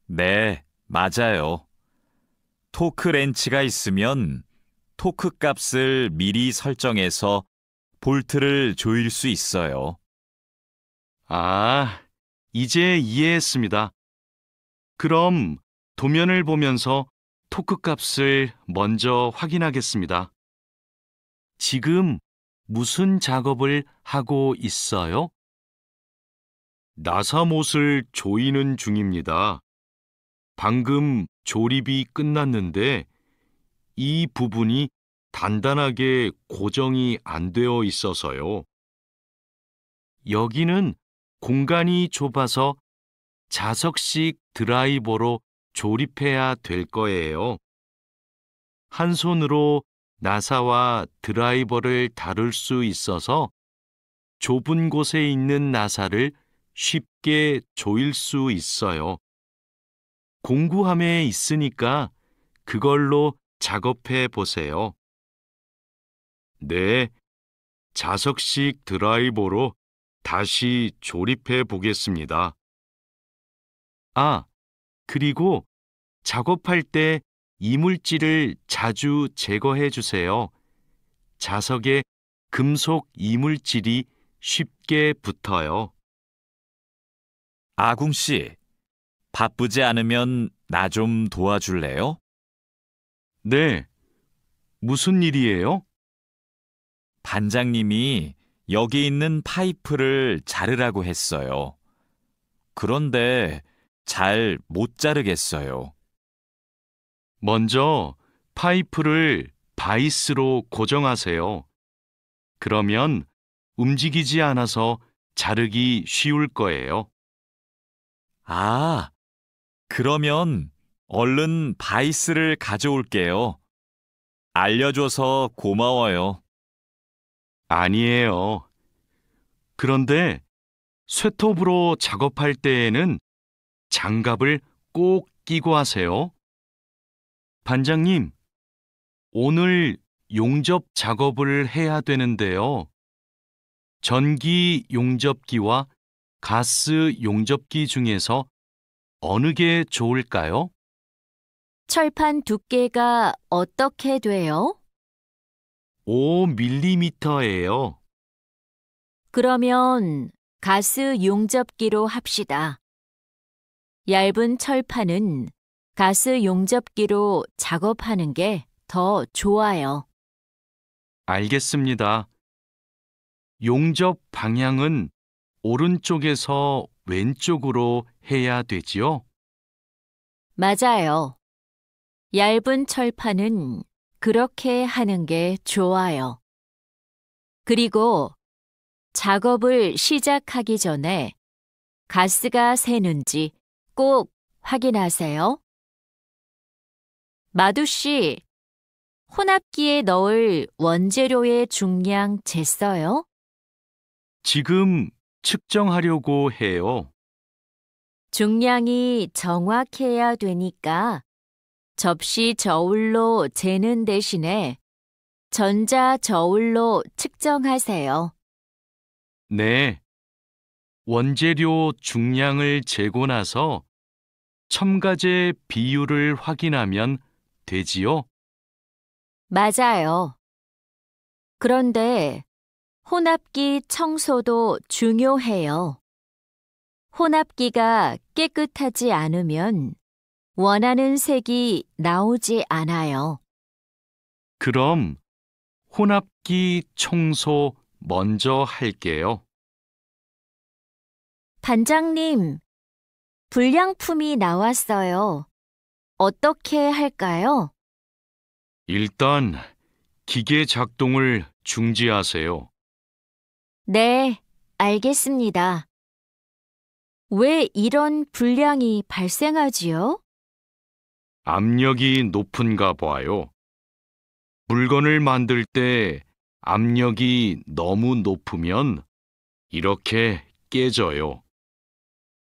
네, 맞아요. 토크 렌치가 있으면 토크 값을 미리 설정해서 볼트를 조일 수 있어요. 아, 이제 이해했습니다. 그럼 도면을 보면서 토크 값을 먼저 확인하겠습니다. 지금 무슨 작업을 하고 있어요? 나사못을 조이는 중입니다. 방금 조립이 끝났는데 이 부분이 단단하게 고정이 안 되어 있어서요. 여기는 공간이 좁아서 자석식 드라이버로 조립해야 될 거예요. 한 손으로 나사와 드라이버를 다룰 수 있어서 좁은 곳에 있는 나사를 쉽게 조일 수 있어요. 공구함에 있으니까 그걸로 작업해 보세요. 네, 자석식 드라이버로 다시 조립해 보겠습니다. 아, 그리고 작업할 때 이물질을 자주 제거해 주세요. 자석에 금속 이물질이 쉽게 붙어요. 아궁 씨, 바쁘지 않으면 나 좀 도와줄래요? 네, 무슨 일이에요? 반장님이 여기 있는 파이프를 자르라고 했어요. 그런데 잘 못 자르겠어요. 먼저 파이프를 바이스로 고정하세요. 그러면 움직이지 않아서 자르기 쉬울 거예요. 아, 그러면 얼른 바이스를 가져올게요. 알려줘서 고마워요. 아니에요. 그런데 쇠톱으로 작업할 때에는 장갑을 꼭 끼고 하세요. 반장님, 오늘 용접 작업을 해야 되는데요. 전기 용접기와 가스 용접기 중에서 어느 게 좋을까요? 철판 두께가 어떻게 돼요? 5mm예요. 그러면 가스 용접기로 합시다. 얇은 철판은 가스 용접기로 작업하는 게 더 좋아요. 알겠습니다. 용접 방향은 오른쪽에서 왼쪽으로 해야 되지요? 맞아요. 얇은 철판은 그렇게 하는 게 좋아요. 그리고 작업을 시작하기 전에 가스가 새는지 꼭 확인하세요. 마두 씨, 혼합기에 넣을 원재료의 중량 쟀어요? 지금 측정하려고 해요. 중량이 정확해야 되니까 접시 저울로 재는 대신에 전자 저울로 측정하세요. 네. 원재료 중량을 재고 나서 첨가제 비율을 확인하면 되지요? 맞아요. 그런데 혼합기 청소도 중요해요. 혼합기가 깨끗하지 않으면 원하는 색이 나오지 않아요. 그럼 혼합기 청소 먼저 할게요. 반장님, 불량품이 나왔어요. 어떻게 할까요? 일단 기계 작동을 중지하세요. 네, 알겠습니다. 왜 이런 불량이 발생하지요? 압력이 높은가 봐요. 물건을 만들 때 압력이 너무 높으면 이렇게 깨져요.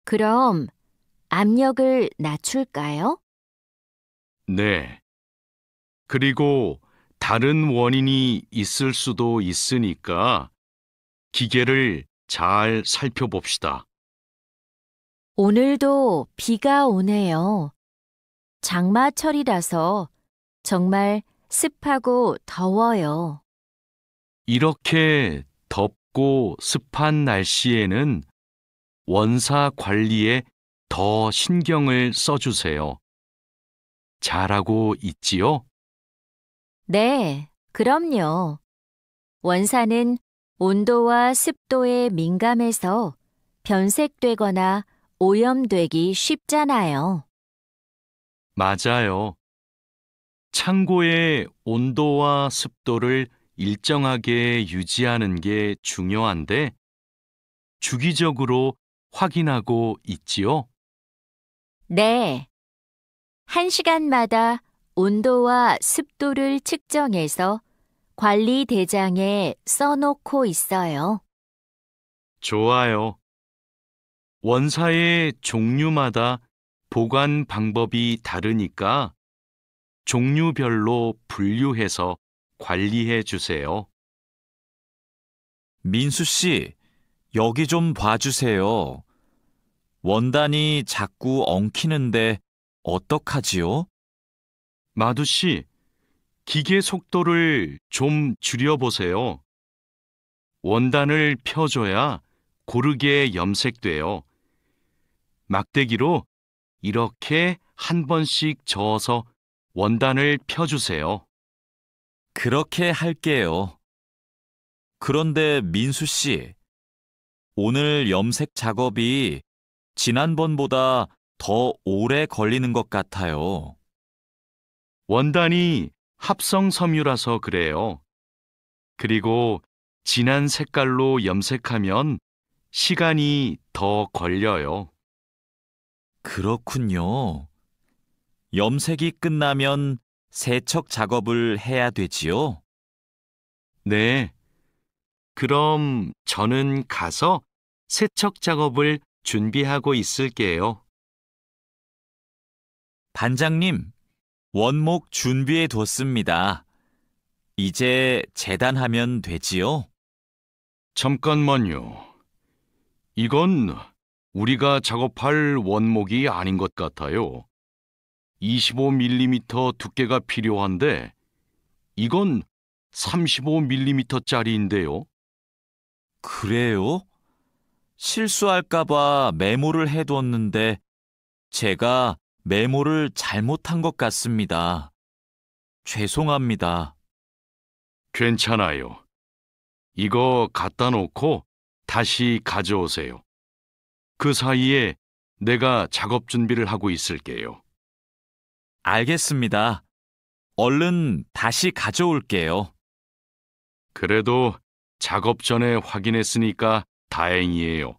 그럼 압력을 낮출까요? 네. 그리고 다른 원인이 있을 수도 있으니까 기계를 잘 살펴봅시다. 오늘도 비가 오네요. 장마철이라서 정말 습하고 더워요. 이렇게 덥고 습한 날씨에는 원사 관리에 더 신경을 써주세요. 잘하고 있지요? 네, 그럼요. 원사는 온도와 습도에 민감해서 변색되거나 오염되기 쉽잖아요. 맞아요. 창고의 온도와 습도를 일정하게 유지하는 게 중요한데 주기적으로 확인하고 있지요? 네, 1시간마다 온도와 습도를 측정해서 관리 대장에 써놓고 있어요. 좋아요. 원사의 종류마다 보관 방법이 다르니까 종류별로 분류해서 관리해 주세요. 민수 씨, 여기 좀 봐주세요. 원단이 자꾸 엉키는데 어떡하지요? 마두 씨, 기계 속도를 좀 줄여보세요. 원단을 펴줘야 고르게 염색돼요. 막대기로 이렇게 한 번씩 저어서 원단을 펴주세요. 그렇게 할게요. 그런데 민수 씨, 오늘 염색 작업이 지난번보다 더 오래 걸리는 것 같아요. 원단이 합성 섬유라서 그래요. 그리고 진한 색깔로 염색하면 시간이 더 걸려요. 그렇군요. 염색이 끝나면 세척 작업을 해야 되지요? 네. 그럼 저는 가서 세척 작업을 준비하고 있을게요. 반장님, 원목 준비해 뒀습니다. 이제 재단하면 되지요? 잠깐만요. 이건 우리가 작업할 원목이 아닌 것 같아요. 25mm 두께가 필요한데 이건 35mm짜리인데요. 그래요? 실수할까봐 메모를 해뒀는데 제가 메모를 잘못한 것 같습니다. 죄송합니다. 괜찮아요. 이거 갖다 놓고 다시 가져오세요. 그 사이에 내가 작업 준비를 하고 있을게요. 알겠습니다. 얼른 다시 가져올게요. 그래도 작업 전에 확인했으니까 다행이에요.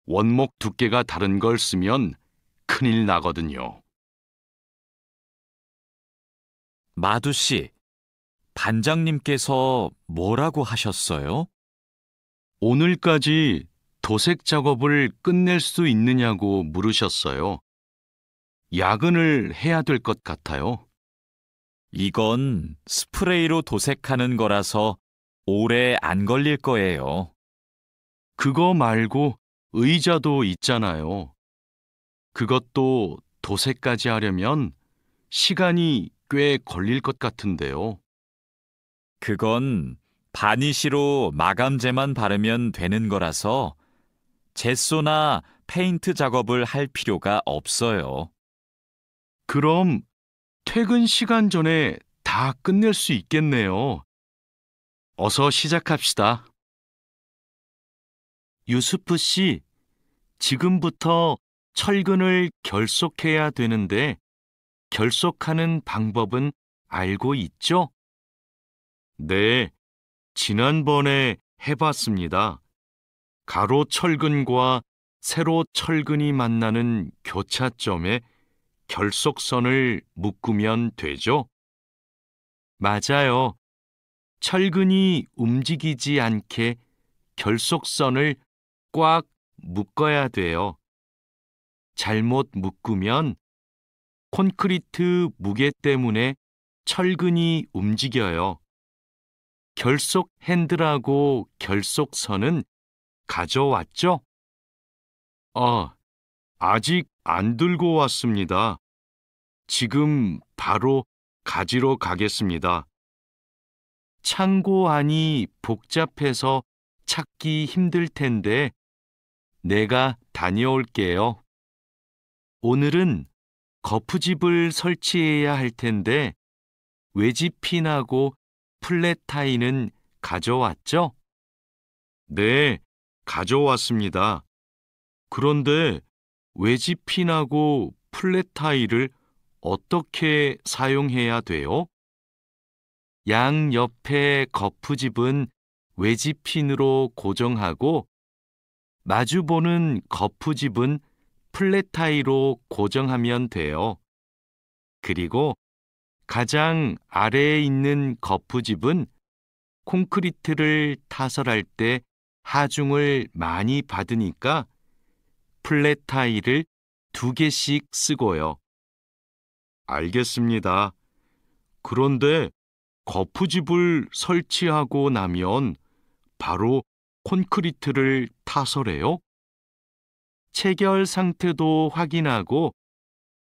원목 두께가 다른 걸 쓰면 큰일 나거든요. 마두 씨, 반장님께서 뭐라고 하셨어요? 오늘까지 도색 작업을 끝낼 수 있느냐고 물으셨어요. 야근을 해야 될 것 같아요. 이건 스프레이로 도색하는 거라서 오래 안 걸릴 거예요. 그거 말고 의자도 있잖아요. 그것도 도색까지 하려면 시간이 꽤 걸릴 것 같은데요. 그건 바니쉬로 마감제만 바르면 되는 거라서 젯소나 페인트 작업을 할 필요가 없어요. 그럼 퇴근 시간 전에 다 끝낼 수 있겠네요. 어서 시작합시다. 유수프 씨, 지금부터 철근을 결속해야 되는데 결속하는 방법은 알고 있죠? 네, 지난번에 해봤습니다. 가로 철근과 세로 철근이 만나는 교차점에 결속선을 묶으면 되죠? 맞아요. 철근이 움직이지 않게 결속선을 꽉 묶어야 돼요. 잘못 묶으면 콘크리트 무게 때문에 철근이 움직여요. 결속 핸들하고 결속선은 가져왔죠? 아직 안 들고 왔습니다. 지금 바로 가지러 가겠습니다. 창고 안이 복잡해서 찾기 힘들 텐데 내가 다녀올게요. 오늘은 거푸집을 설치해야 할 텐데 외지핀하고 플랫타이는 가져왔죠? 네, 가져왔습니다. 그런데 외지핀하고 플랫타이를 어떻게 사용해야 돼요? 양 옆에 거푸집은 외지핀으로 고정하고 마주보는 거푸집은 플랫타이로 고정하면 돼요. 그리고 가장 아래에 있는 거푸집은 콘크리트를 타설할 때 하중을 많이 받으니까 플랫타이를 2개씩 쓰고요. 알겠습니다. 그런데 거푸집을 설치하고 나면 바로 콘크리트를 타설해요? 체결 상태도 확인하고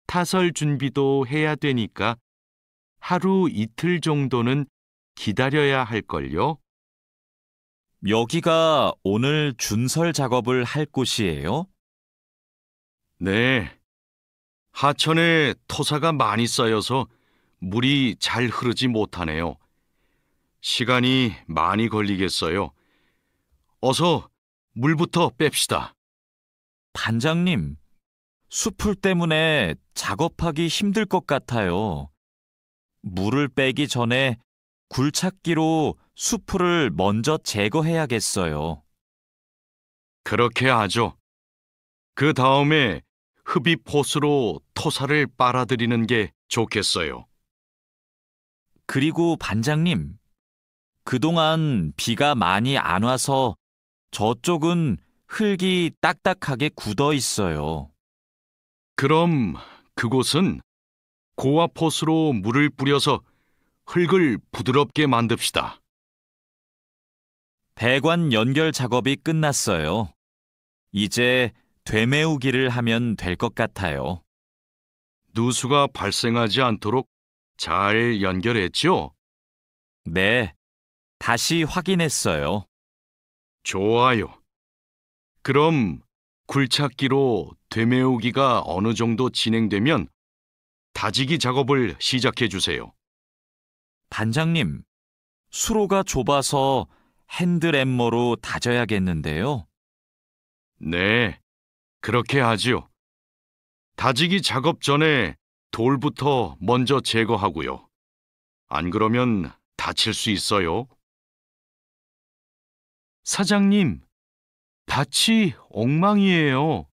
타설 준비도 해야 되니까 하루 이틀 정도는 기다려야 할걸요? 여기가 오늘 준설 작업을 할 곳이에요? 네. 하천에 토사가 많이 쌓여서 물이 잘 흐르지 못하네요. 시간이 많이 걸리겠어요. 어서 물부터 뺍시다. 반장님, 숲풀 때문에 작업하기 힘들 것 같아요. 물을 빼기 전에 굴착기로 숲풀을 먼저 제거해야겠어요. 그렇게 하죠. 그 다음에 흡입 호스로 토사를 빨아들이는 게 좋겠어요. 그리고 반장님, 그동안 비가 많이 안 와서 저쪽은 흙이 딱딱하게 굳어 있어요. 그럼 그곳은 고압 호스로 물을 뿌려서 흙을 부드럽게 만듭시다. 배관 연결 작업이 끝났어요. 이제 되메우기를 하면 될 것 같아요. 누수가 발생하지 않도록 잘 연결했죠? 네, 다시 확인했어요. 좋아요. 그럼 굴착기로 되메우기가 어느 정도 진행되면 다지기 작업을 시작해 주세요. 반장님, 수로가 좁아서 핸드램머로 다져야겠는데요. 네, 그렇게 하지요. 다지기 작업 전에 돌부터 먼저 제거하고요. 안 그러면 다칠 수 있어요. 사장님, 밭이 엉망이에요.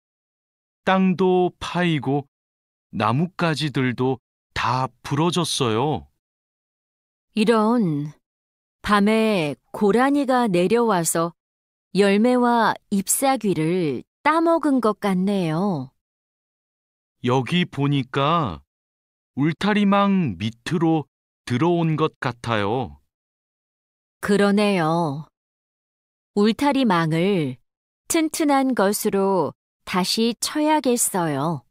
땅도 파이고 나뭇가지들도 다 부러졌어요. 이런, 밤에 고라니가 내려와서 열매와 잎사귀를 따먹은 것 같네요. 여기 보니까 울타리망 밑으로 들어온 것 같아요. 그러네요. 울타리망을 튼튼한 것으로 다시 쳐야겠어요.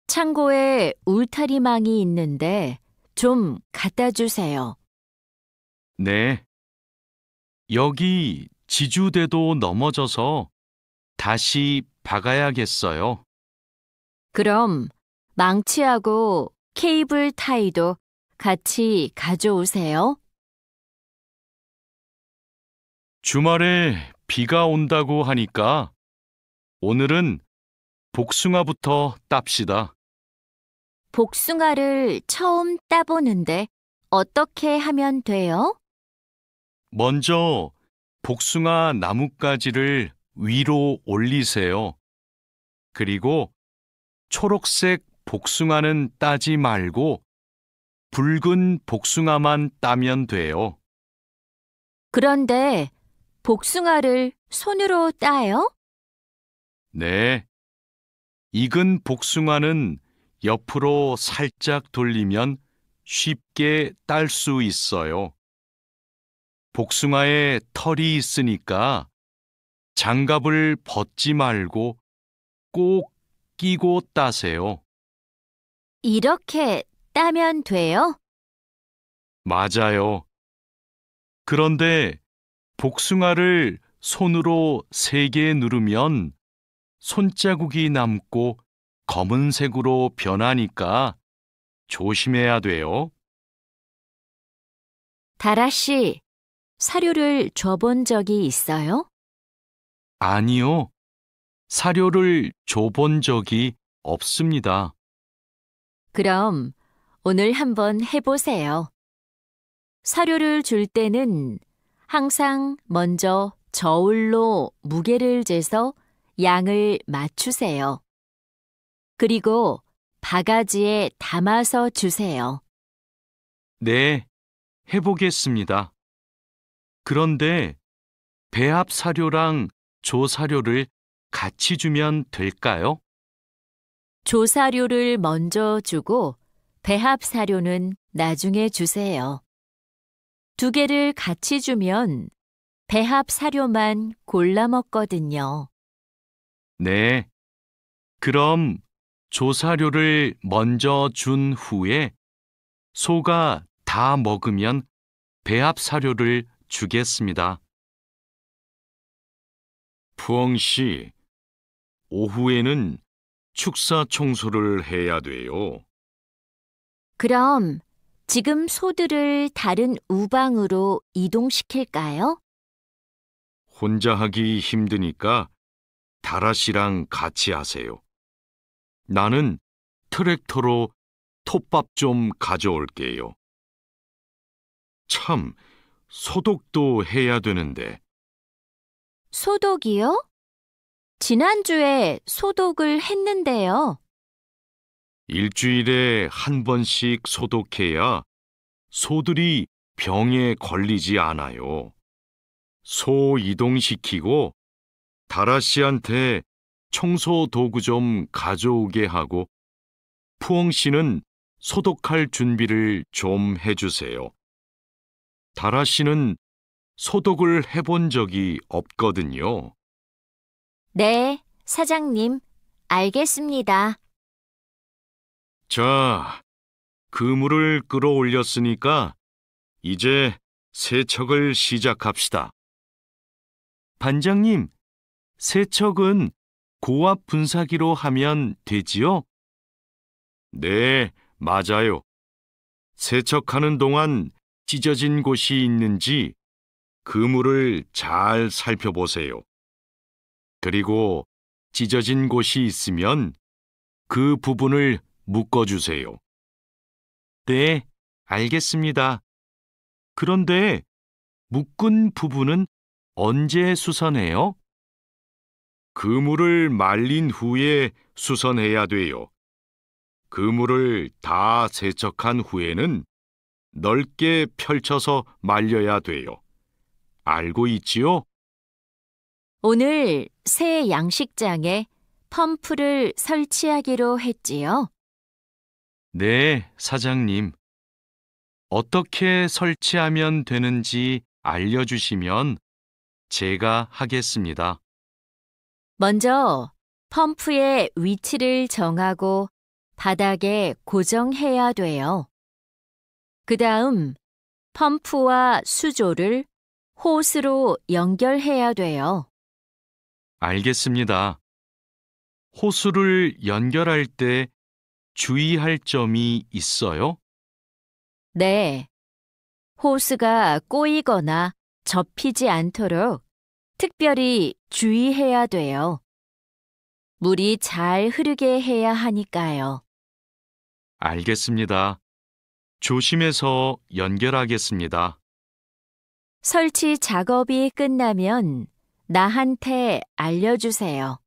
창고에 울타리망이 있는데 좀 갖다 주세요. 네. 여기 지주대도 넘어져서 다시 박아야겠어요. 그럼 망치하고 케이블 타이도 같이 가져오세요. 주말에 비가 온다고 하니까 오늘은 복숭아부터 땁시다. 복숭아를 처음 따보는데 어떻게 하면 돼요? 먼저 복숭아 나뭇가지를 위로 올리세요. 그리고 초록색 복숭아는 따지 말고 붉은 복숭아만 따면 돼요. 그런데 복숭아를 손으로 따요? 네. 익은 복숭아는 옆으로 살짝 돌리면 쉽게 딸 수 있어요. 복숭아에 털이 있으니까 장갑을 벗지 말고 꼭 끼고 따세요. 이렇게 따면 돼요? 맞아요. 그런데 복숭아를 손으로 세게 누르면 손자국이 남고 검은색으로 변하니까 조심해야 돼요. 다라 씨, 사료를 줘본 적이 있어요? 아니요. 사료를 줘본 적이 없습니다. 그럼 오늘 한번 해보세요. 사료를 줄 때는 항상 먼저 저울로 무게를 재서 양을 맞추세요. 그리고 바가지에 담아서 주세요. 네, 해보겠습니다. 그런데 배합 사료랑 조사료를 같이 주면 될까요? 조사료를 먼저 주고 배합 사료는 나중에 주세요. 두 개를 같이 주면 배합 사료만 골라 먹거든요. 네. 그럼 조사료를 먼저 준 후에 소가 다 먹으면 배합 사료를 주겠습니다. 푸엉 씨, 오후에는 축사 청소를 해야 돼요. 그럼 지금 소들을 다른 우방으로 이동시킬까요? 혼자 하기 힘드니까 다라 씨랑 같이 하세요. 나는 트랙터로 톱밥 좀 가져올게요. 참, 소독도 해야 되는데. 소독이요? 지난주에 소독을 했는데요. 일주일에 한 번씩 소독해야 소들이 병에 걸리지 않아요. 소 이동시키고 다라 씨한테 청소 도구 좀 가져오게 하고 푸엉 씨는 소독할 준비를 좀 해주세요. 다라 씨는 소독을 해본 적이 없거든요. 네, 사장님, 알겠습니다. 자, 그물을 끌어올렸으니까 이제 세척을 시작합시다. 반장님, 세척은 고압 분사기로 하면 되지요? 네, 맞아요. 세척하는 동안 찢어진 곳이 있는지 그물을 잘 살펴보세요. 그리고 찢어진 곳이 있으면 그 부분을 묶어주세요. 네, 알겠습니다. 그런데 묶은 부분은 언제 수선해요? 그물을 말린 후에 수선해야 돼요. 그물을 다 세척한 후에는 넓게 펼쳐서 말려야 돼요. 알고 있지요? 오늘 새 양식장에 펌프를 설치하기로 했지요. 네, 사장님. 어떻게 설치하면 되는지 알려주시면 제가 하겠습니다. 먼저 펌프의 위치를 정하고 바닥에 고정해야 돼요. 그 다음 펌프와 수조를 호스로 연결해야 돼요. 알겠습니다. 호수를 연결할 때 주의할 점이 있어요? 네. 호스가 꼬이거나 접히지 않도록 특별히 주의해야 돼요. 물이 잘 흐르게 해야 하니까요. 알겠습니다. 조심해서 연결하겠습니다. 설치 작업이 끝나면 나한테 알려주세요.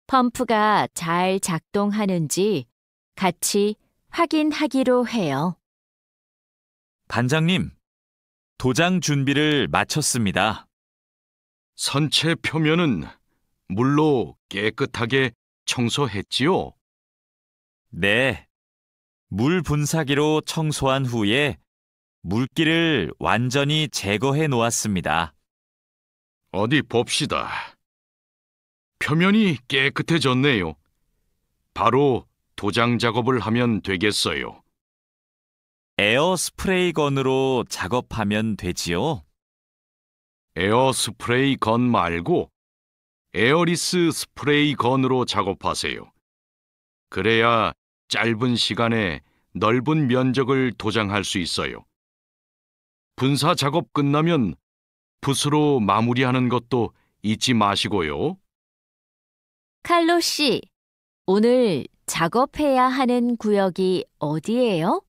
펌프가 잘 작동하는지 같이 확인하기로 해요. 반장님, 도장 준비를 마쳤습니다. 선체 표면은 물로 깨끗하게 청소했지요? 네. 물 분사기로 청소한 후에 물기를 완전히 제거해 놓았습니다. 어디 봅시다. 표면이 깨끗해졌네요. 바로 도장 작업을 하면 되겠어요. 에어 스프레이 건으로 작업하면 되지요? 에어 스프레이 건 말고 에어리스 스프레이 건으로 작업하세요. 그래야 짧은 시간에 넓은 면적을 도장할 수 있어요. 분사 작업 끝나면 붓으로 마무리하는 것도 잊지 마시고요. 칼로 씨, 오늘 작업해야 하는 구역이 어디예요?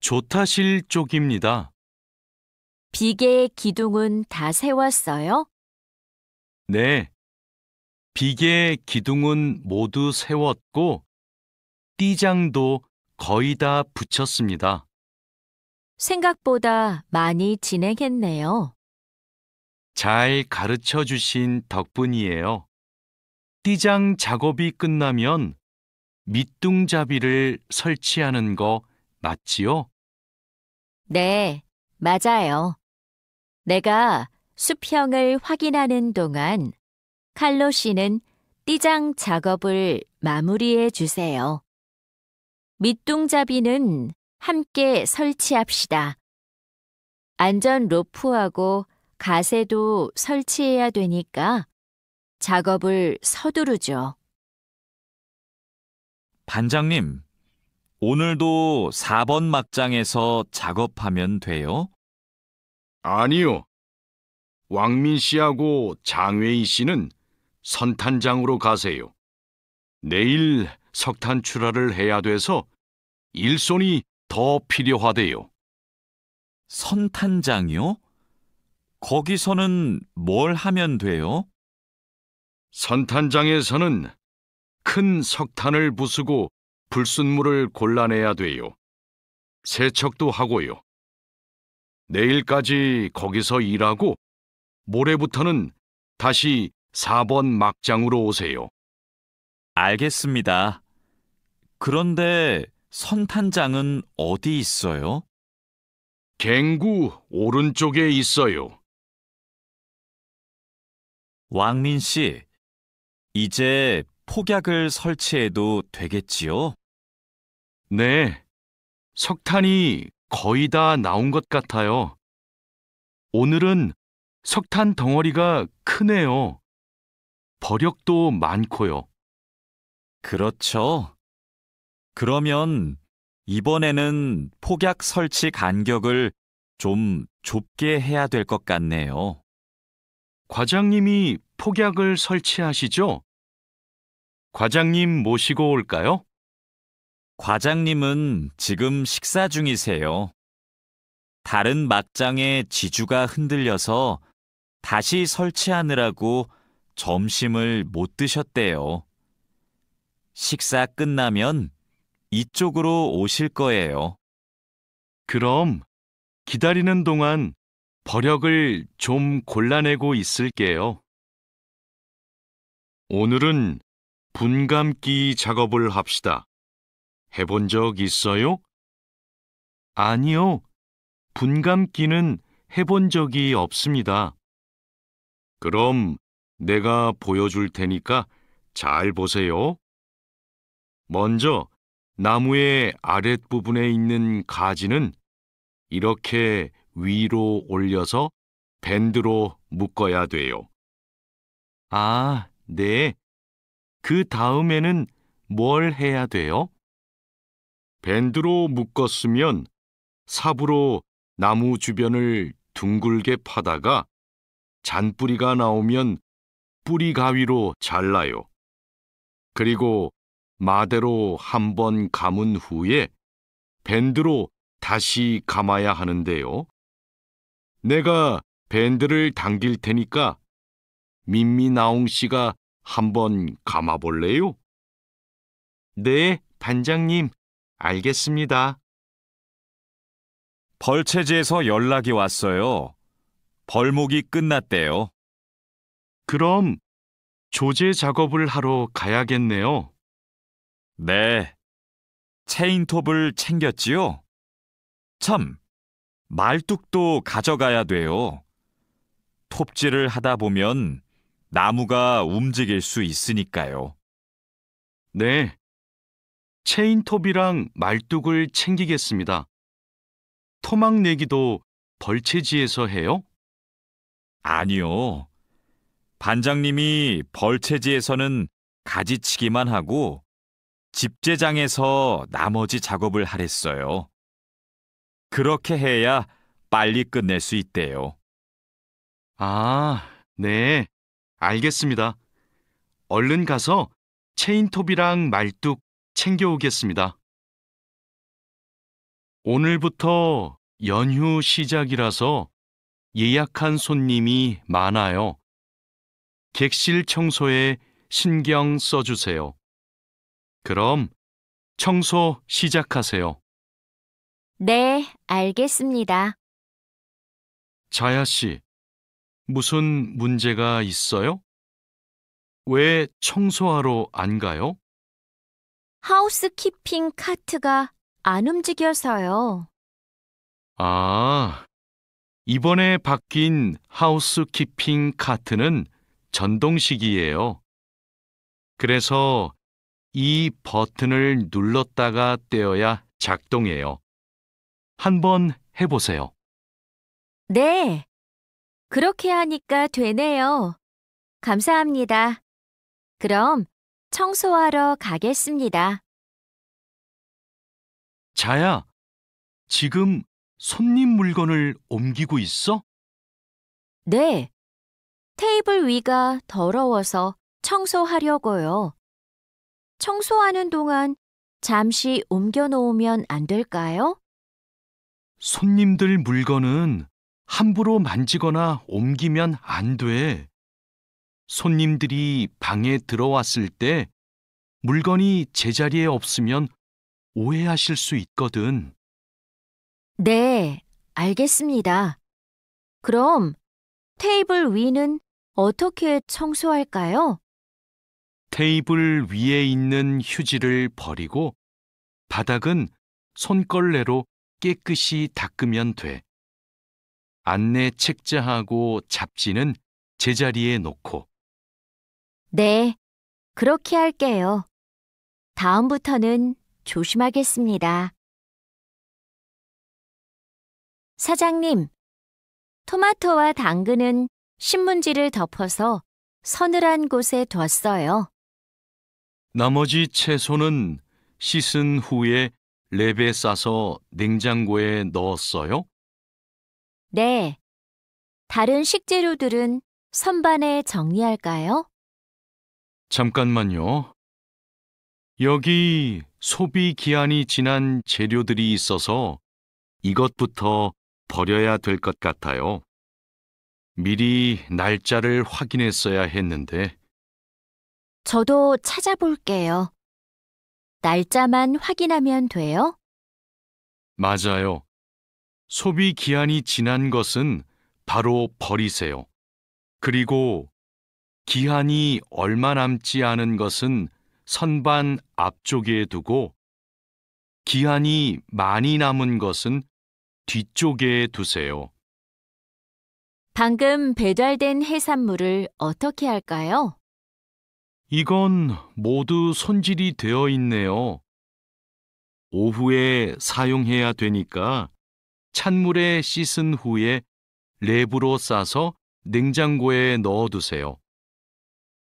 조타실 쪽입니다. 비계 기둥은 다 세웠어요? 네. 비계 기둥은 모두 세웠고 띠장도 거의 다 붙였습니다. 생각보다 많이 진행했네요. 잘 가르쳐 주신 덕분이에요. 띠장 작업이 끝나면 밑둥잡이를 설치하는 거 맞지요? 네, 맞아요. 내가 수평을 확인하는 동안 칼로 씨는 띠장 작업을 마무리해 주세요. 밑둥잡이는 함께 설치합시다. 안전 로프하고 가세도 설치해야 되니까 작업을 서두르죠. 반장님, 오늘도 4번 막장에서 작업하면 돼요? 아니요. 왕민 씨하고 장웨이 씨는 선탄장으로 가세요. 내일 석탄 출하를 해야 돼서 일손이 더 필요하대요. 선탄장이요? 거기서는 뭘 하면 돼요? 선탄장에서는 큰 석탄을 부수고 불순물을 골라내야 돼요. 세척도 하고요. 내일까지 거기서 일하고 모레부터는 다시 4번 막장으로 오세요. 알겠습니다. 그런데 선탄장은 어디 있어요? 갱구 오른쪽에 있어요. 왕민 씨, 이제 폭약을 설치해도 되겠지요? 네, 석탄이 거의 다 나온 것 같아요. 오늘은 석탄 덩어리가 크네요. 버력도 많고요. 그렇죠. 그러면 이번에는 폭약 설치 간격을 좀 좁게 해야 될 것 같네요. 과장님이 폭약을 설치하시죠? 과장님 모시고 올까요? 과장님은 지금 식사 중이세요. 다른 막장의 지주가 흔들려서 다시 설치하느라고 점심을 못 드셨대요. 식사 끝나면 이쪽으로 오실 거예요. 그럼 기다리는 동안 버력을 좀 골라내고 있을게요. 오늘은 분감기 작업을 합시다. 해본 적 있어요? 아니요. 분감기는 해본 적이 없습니다. 그럼 내가 보여줄 테니까 잘 보세요. 먼저 나무의 아랫부분에 있는 가지는 이렇게 위로 올려서 밴드로 묶어야 돼요. 아, 네. 그 다음에는 뭘 해야 돼요? 밴드로 묶었으면 삽으로 나무 주변을 둥글게 파다가 잔뿌리가 나오면 뿌리 가위로 잘라요. 그리고 마대로 한 번 감은 후에 밴드로 다시 감아야 하는데요. 내가 밴드를 당길 테니까 민미나옹 씨가 한번 감아볼래요? 네, 반장님, 알겠습니다. 벌채지에서 연락이 왔어요. 벌목이 끝났대요. 그럼 조제 작업을 하러 가야겠네요. 네. 체인톱을 챙겼지요? 참, 말뚝도 가져가야 돼요. 톱질을 하다 보면 나무가 움직일 수 있으니까요. 네. 체인톱이랑 말뚝을 챙기겠습니다. 토막 내기도 벌채지에서 해요? 아니요. 반장님이 벌채지에서는 가지치기만 하고 집제장에서 나머지 작업을 하랬어요. 그렇게 해야 빨리 끝낼 수 있대요. 아, 네. 알겠습니다. 얼른 가서 체인톱이랑 말뚝 챙겨오겠습니다. 오늘부터 연휴 시작이라서 예약한 손님이 많아요. 객실 청소에 신경 써주세요. 그럼 청소 시작하세요. 네, 알겠습니다. 자야 씨, 무슨 문제가 있어요? 왜 청소하러 안 가요? 하우스키핑 카트가 안 움직여서요. 아, 이번에 바뀐 하우스키핑 카트는 전동식이에요. 그래서 이 버튼을 눌렀다가 떼어야 작동해요. 한번 해보세요. 네, 그렇게 하니까 되네요. 감사합니다. 그럼 청소하러 가겠습니다. 자야, 지금 손님 물건을 옮기고 있어? 네, 테이블 위가 더러워서 청소하려고요. 청소하는 동안 잠시 옮겨 놓으면 안 될까요? 손님들 물건은 함부로 만지거나 옮기면 안 돼. 손님들이 방에 들어왔을 때 물건이 제자리에 없으면 오해하실 수 있거든. 네, 알겠습니다. 그럼 테이블 위는 어떻게 청소할까요? 테이블 위에 있는 휴지를 버리고 바닥은 손걸레로 깨끗이 닦으면 돼. 안내 책자하고 잡지는 제자리에 놓고. 네, 그렇게 할게요. 다음부터는 조심하겠습니다. 사장님, 토마토와 당근은 신문지를 덮어서 서늘한 곳에 뒀어요. 나머지 채소는 씻은 후에 랩에 싸서 냉장고에 넣었어요? 네, 다른 식재료들은 선반에 정리할까요? 잠깐만요. 여기 소비 기한이 지난 재료들이 있어서 이것부터 버려야 될 것 같아요. 미리 날짜를 확인했어야 했는데, 저도 찾아볼게요. 날짜만 확인하면 돼요? 맞아요. 소비 기한이 지난 것은 바로 버리세요. 그리고 기한이 얼마 남지 않은 것은 선반 앞쪽에 두고, 기한이 많이 남은 것은 뒤쪽에 두세요. 방금 배달된 해산물을 어떻게 할까요? 이건 모두 손질이 되어 있네요. 오후에 사용해야 되니까 찬물에 씻은 후에 랩으로 싸서 냉장고에 넣어두세요.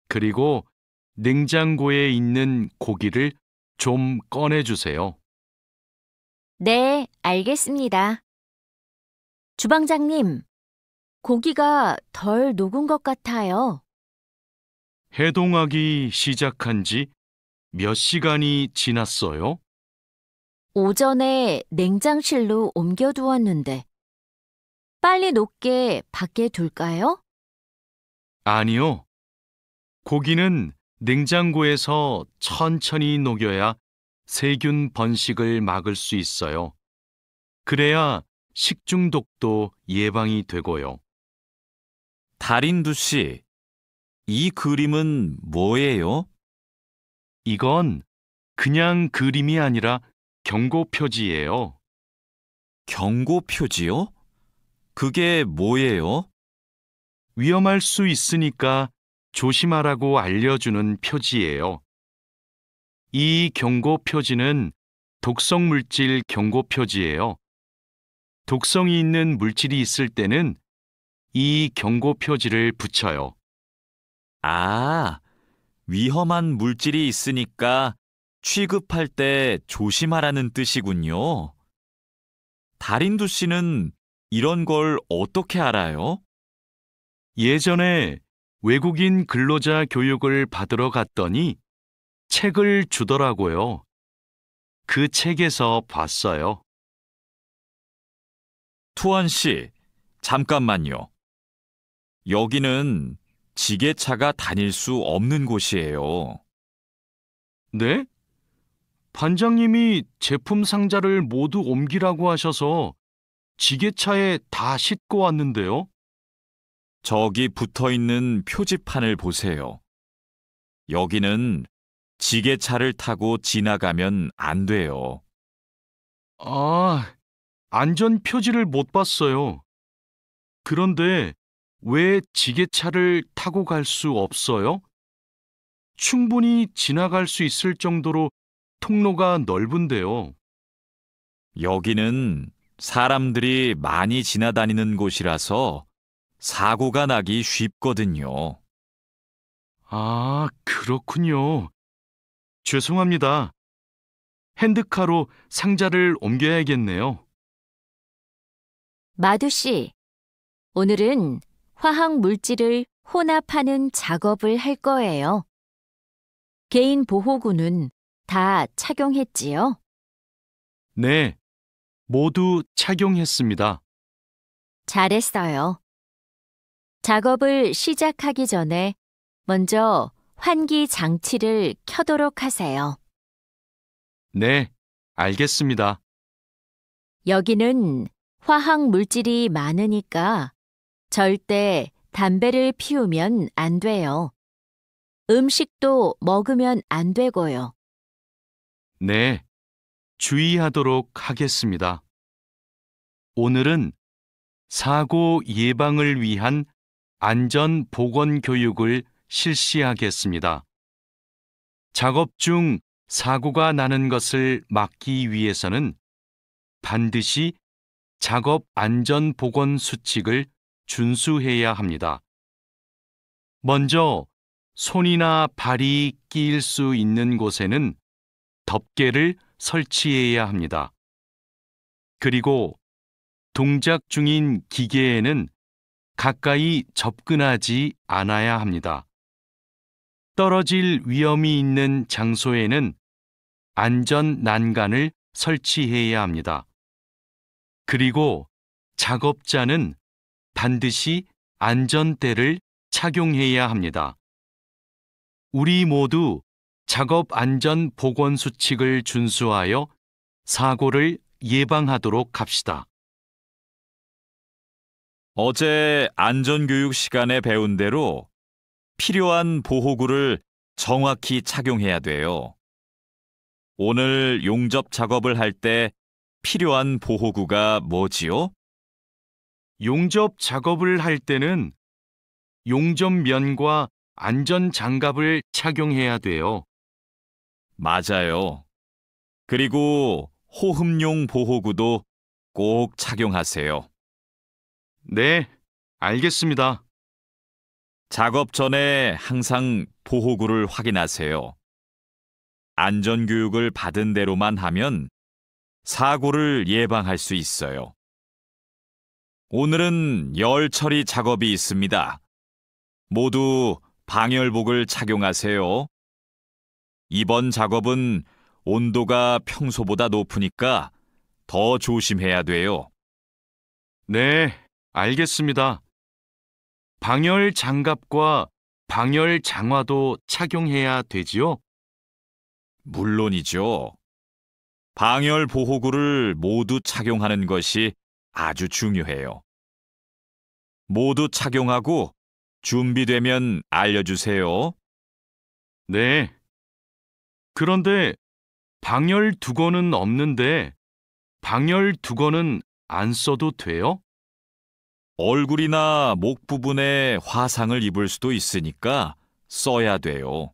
그리고 냉장고에 있는 고기를 좀 꺼내주세요. 네, 알겠습니다. 주방장님, 고기가 덜 녹은 것 같아요. 해동하기 시작한 지 몇 시간이 지났어요? 오전에 냉장실로 옮겨두었는데, 빨리 녹게 밖에 둘까요? 아니요. 고기는 냉장고에서 천천히 녹여야 세균 번식을 막을 수 있어요. 그래야 식중독도 예방이 되고요. 달인두 씨, 이 그림은 뭐예요? 이건 그냥 그림이 아니라 경고 표지예요. 경고 표지요? 그게 뭐예요? 위험할 수 있으니까 조심하라고 알려주는 표지예요. 이 경고 표지는 독성 물질 경고 표지예요. 독성이 있는 물질이 있을 때는 이 경고 표지를 붙여요. 아, 위험한 물질이 있으니까 취급할 때 조심하라는 뜻이군요. 다린두 씨는 이런 걸 어떻게 알아요? 예전에 외국인 근로자 교육을 받으러 갔더니 책을 주더라고요. 그 책에서 봤어요. 투원 씨, 잠깐만요. 여기는 지게차가 다닐 수 없는 곳이에요. 네? 반장님이 제품 상자를 모두 옮기라고 하셔서 지게차에 다 싣고 왔는데요. 저기 붙어 있는 표지판을 보세요. 여기는 지게차를 타고 지나가면 안 돼요. 아, 안전 표지를 못 봤어요. 그런데 왜 지게차를 타고 갈 수 없어요? 충분히 지나갈 수 있을 정도로 통로가 넓은데요. 여기는 사람들이 많이 지나다니는 곳이라서 사고가 나기 쉽거든요. 아, 그렇군요. 죄송합니다. 핸드카로 상자를 옮겨야겠네요. 마두 씨, 오늘은 화학 물질을 혼합하는 작업을 할 거예요. 개인 보호구는 다 착용했지요? 네, 모두 착용했습니다. 잘했어요. 작업을 시작하기 전에 먼저 환기 장치를 켜도록 하세요. 네, 알겠습니다. 여기는 화학 물질이 많으니까 절대 담배를 피우면 안 돼요. 음식도 먹으면 안 되고요. 네, 주의하도록 하겠습니다. 오늘은 사고 예방을 위한 안전 보건 교육을 실시하겠습니다. 작업 중 사고가 나는 것을 막기 위해서는 반드시 작업 안전 보건 수칙을 준수해야 합니다. 먼저 손이나 발이 끼일 수 있는 곳에는 덮개를 설치해야 합니다. 그리고 동작 중인 기계에는 가까이 접근하지 않아야 합니다. 떨어질 위험이 있는 장소에는 안전 난간을 설치해야 합니다. 그리고 작업자는 반드시 안전대를 착용해야 합니다. 우리 모두 작업 안전 보건 수칙을 준수하여 사고를 예방하도록 합시다. 어제 안전교육 시간에 배운 대로 필요한 보호구를 정확히 착용해야 돼요. 오늘 용접 작업을 할 때 필요한 보호구가 뭐지요? 용접 작업을 할 때는 용접면과 안전 장갑을 착용해야 돼요. 맞아요. 그리고 호흡용 보호구도 꼭 착용하세요. 네, 알겠습니다. 작업 전에 항상 보호구를 확인하세요. 안전교육을 받은 대로만 하면 사고를 예방할 수 있어요. 오늘은 열 처리 작업이 있습니다. 모두 방열복을 착용하세요. 이번 작업은 온도가 평소보다 높으니까 더 조심해야 돼요. 네, 알겠습니다. 방열 장갑과 방열 장화도 착용해야 되지요? 물론이죠. 방열 보호구를 모두 착용하는 것이 아주 중요해요. 모두 착용하고 준비되면 알려주세요. 네. 그런데 방열 두건은 없는데 방열 두건은 안 써도 돼요? 얼굴이나 목 부분에 화상을 입을 수도 있으니까 써야 돼요.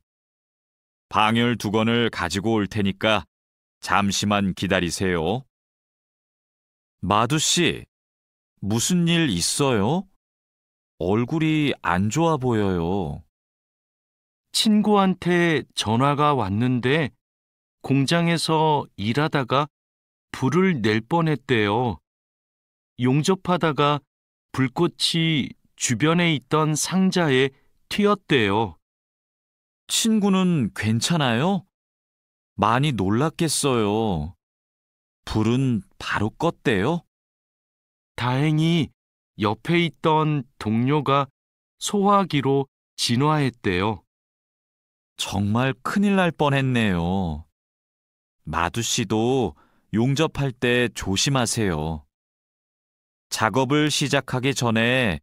방열 두건을 가지고 올 테니까 잠시만 기다리세요. 마두 씨, 무슨 일 있어요? 얼굴이 안 좋아 보여요. 친구한테 전화가 왔는데 공장에서 일하다가 불을 낼 뻔했대요. 용접하다가 불꽃이 주변에 있던 상자에 튀었대요. 친구는 괜찮아요? 많이 놀랐겠어요. 불은 바로 껐대요? 다행히 옆에 있던 동료가 소화기로 진화했대요. 정말 큰일 날 뻔했네요. 마두 씨도 용접할 때 조심하세요. 작업을 시작하기 전에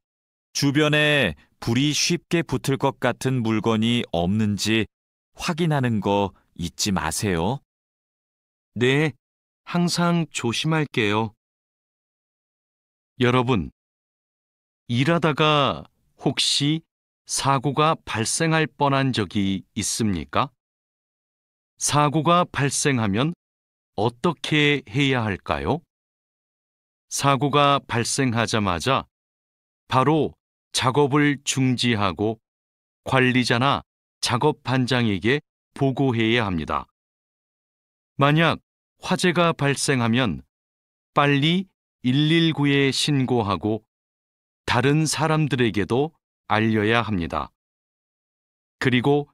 주변에 불이 쉽게 붙을 것 같은 물건이 없는지 확인하는 거 잊지 마세요. 네, 항상 조심할게요. 여러분, 일하다가 혹시 사고가 발생할 뻔한 적이 있습니까? 사고가 발생하면 어떻게 해야 할까요? 사고가 발생하자마자 바로 작업을 중지하고 관리자나 작업 반장에게 보고해야 합니다. 만약 화재가 발생하면 빨리 119에 신고하고 다른 사람들에게도 알려야 합니다. 그리고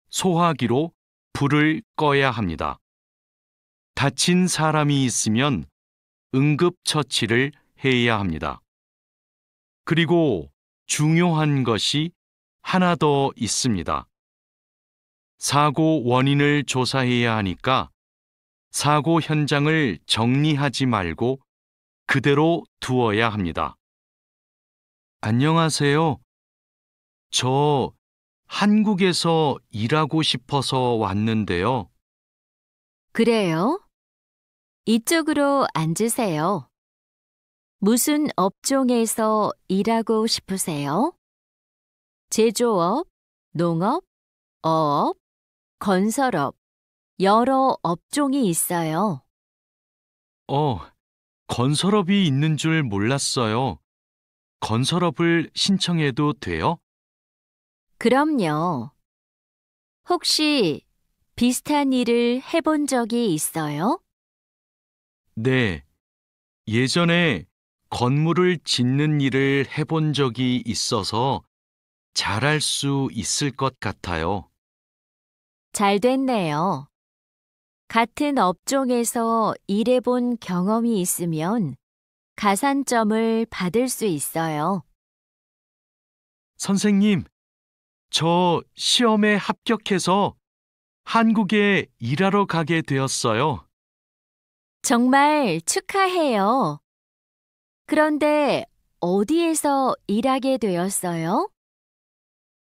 소화기로 불을 꺼야 합니다. 다친 사람이 있으면 응급처치를 해야 합니다. 그리고 중요한 것이 하나 더 있습니다. 사고 원인을 조사해야 하니까 사고 현장을 정리하지 말고 그대로 두어야 합니다. 안녕하세요. 저 한국에서 일하고 싶어서 왔는데요. 그래요? 이쪽으로 앉으세요. 무슨 업종에서 일하고 싶으세요? 제조업, 농업, 어업, 건설업, 여러 업종이 있어요. 건설업이 있는 줄 몰랐어요. 건설업을 신청해도 돼요? 그럼요. 혹시 비슷한 일을 해본 적이 있어요? 네. 예전에 건물을 짓는 일을 해본 적이 있어서 잘할 수 있을 것 같아요. 잘 됐네요. 같은 업종에서 일해본 경험이 있으면 가산점을 받을 수 있어요. 선생님, 저 시험에 합격해서 한국에 일하러 가게 되었어요. 정말 축하해요. 그런데 어디에서 일하게 되었어요?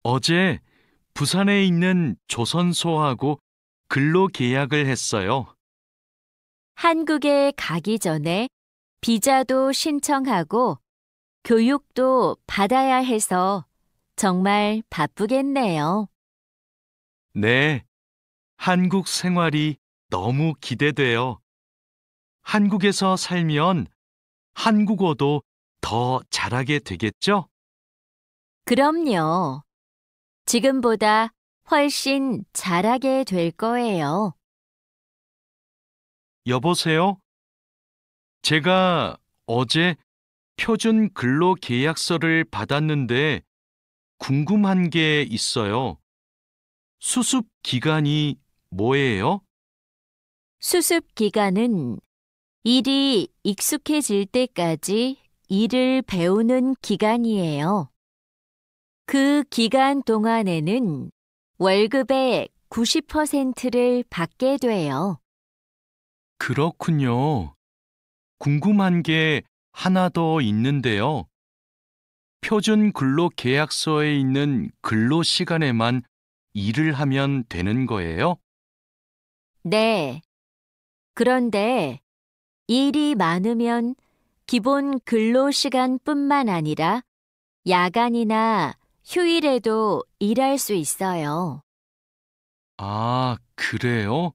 어제 부산에 있는 조선소하고 근로 계약을 했어요. 한국에 가기 전에 비자도 신청하고 교육도 받아야 해서 정말 바쁘겠네요. 네, 한국 생활이 너무 기대돼요. 한국에서 살면 한국어도 더 잘하게 되겠죠? 그럼요. 지금보다 훨씬 잘하게 될 거예요. 여보세요? 제가 어제 표준 근로 계약서를 받았는데 궁금한 게 있어요. 수습 기간이 뭐예요? 수습 기간은 일이 익숙해질 때까지 일을 배우는 기간이에요. 그 기간 동안에는 월급의 90%를 받게 돼요. 그렇군요. 궁금한 게 하나 더 있는데요. 표준 근로 계약서에 있는 근로 시간에만 일을 하면 되는 거예요? 네. 그런데 일이 많으면 기본 근로 시간뿐만 아니라 야간이나 휴일에도 일할 수 있어요. 아, 그래요?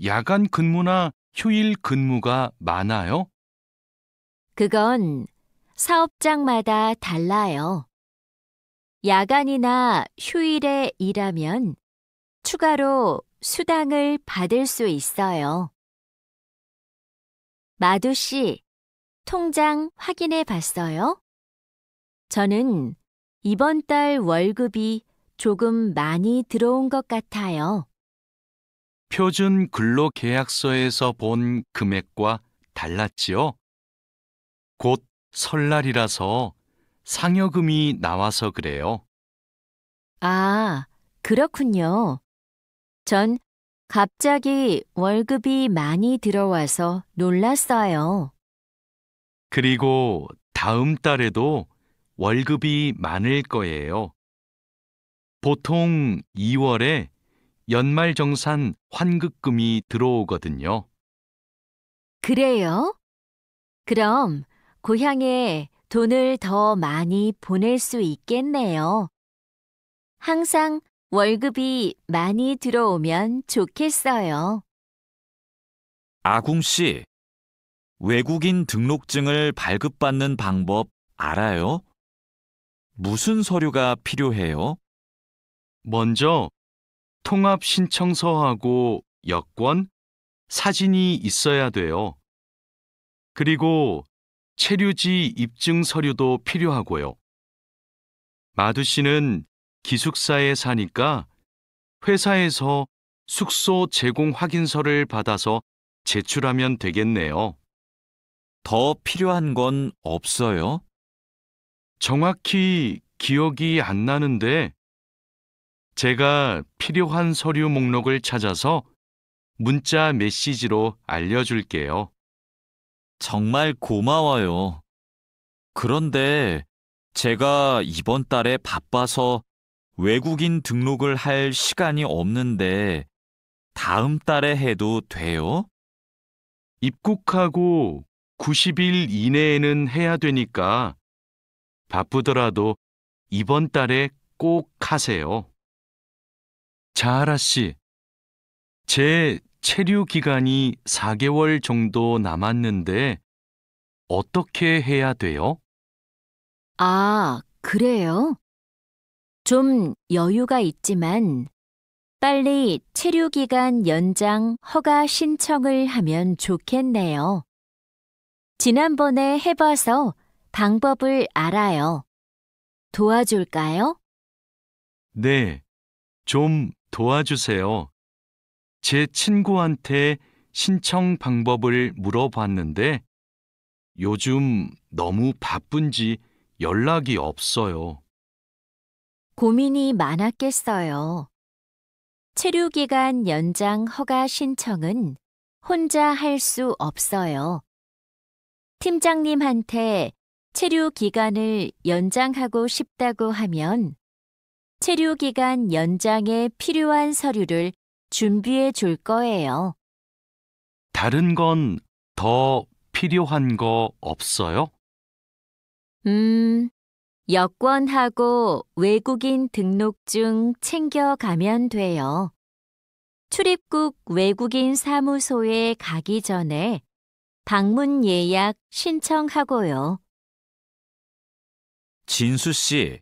야간 근무나 휴일 근무가 많아요? 그건 사업장마다 달라요. 야간이나 휴일에 일하면 추가로 수당을 받을 수 있어요. 마두 씨, 통장 확인해 봤어요? 저는 이번 달 월급이 조금 많이 들어온 것 같아요. 표준 근로계약서에서 본 금액과 달랐지요? 곧 설날이라서 상여금이 나와서 그래요. 아, 그렇군요. 전 갑자기 월급이 많이 들어와서 놀랐어요. 그리고 다음 달에도 월급이 많을 거예요. 보통 2월에 연말정산 환급금이 들어오거든요. 그래요? 그럼 고향에 돈을 더 많이 보낼 수 있겠네요. 항상 월급이 많이 들어오면 좋겠어요. 아궁 씨, 외국인 등록증을 발급받는 방법 알아요? 무슨 서류가 필요해요? 먼저 통합신청서하고 여권, 사진이 있어야 돼요. 그리고 체류지 입증 서류도 필요하고요. 마두 씨는 기숙사에 사니까 회사에서 숙소 제공 확인서를 받아서 제출하면 되겠네요. 더 필요한 건 없어요? 정확히 기억이 안 나는데 제가 필요한 서류 목록을 찾아서 문자 메시지로 알려줄게요. 정말 고마워요. 그런데 제가 이번 달에 바빠서 외국인 등록을 할 시간이 없는데 다음 달에 해도 돼요? 입국하고 90일 이내에는 해야 되니까 바쁘더라도 이번 달에 꼭 하세요. 자하라 씨, 제 체류 기간이 4개월 정도 남았는데 어떻게 해야 돼요? 아, 그래요? 좀 여유가 있지만 빨리 체류기간 연장 허가 신청을 하면 좋겠네요. 지난번에 해봐서 방법을 알아요. 도와줄까요? 네, 좀 도와주세요. 제 친구한테 신청 방법을 물어봤는데 요즘 너무 바쁜지 연락이 없어요. 고민이 많았겠어요. 체류기간 연장 허가 신청은 혼자 할 수 없어요. 팀장님한테 체류기간을 연장하고 싶다고 하면 체류기간 연장에 필요한 서류를 준비해 줄 거예요. 다른 건 더 필요한 거 없어요? 여권하고 외국인 등록증 챙겨가면 돼요. 출입국 외국인 사무소에 가기 전에 방문 예약 신청하고요. 진수 씨,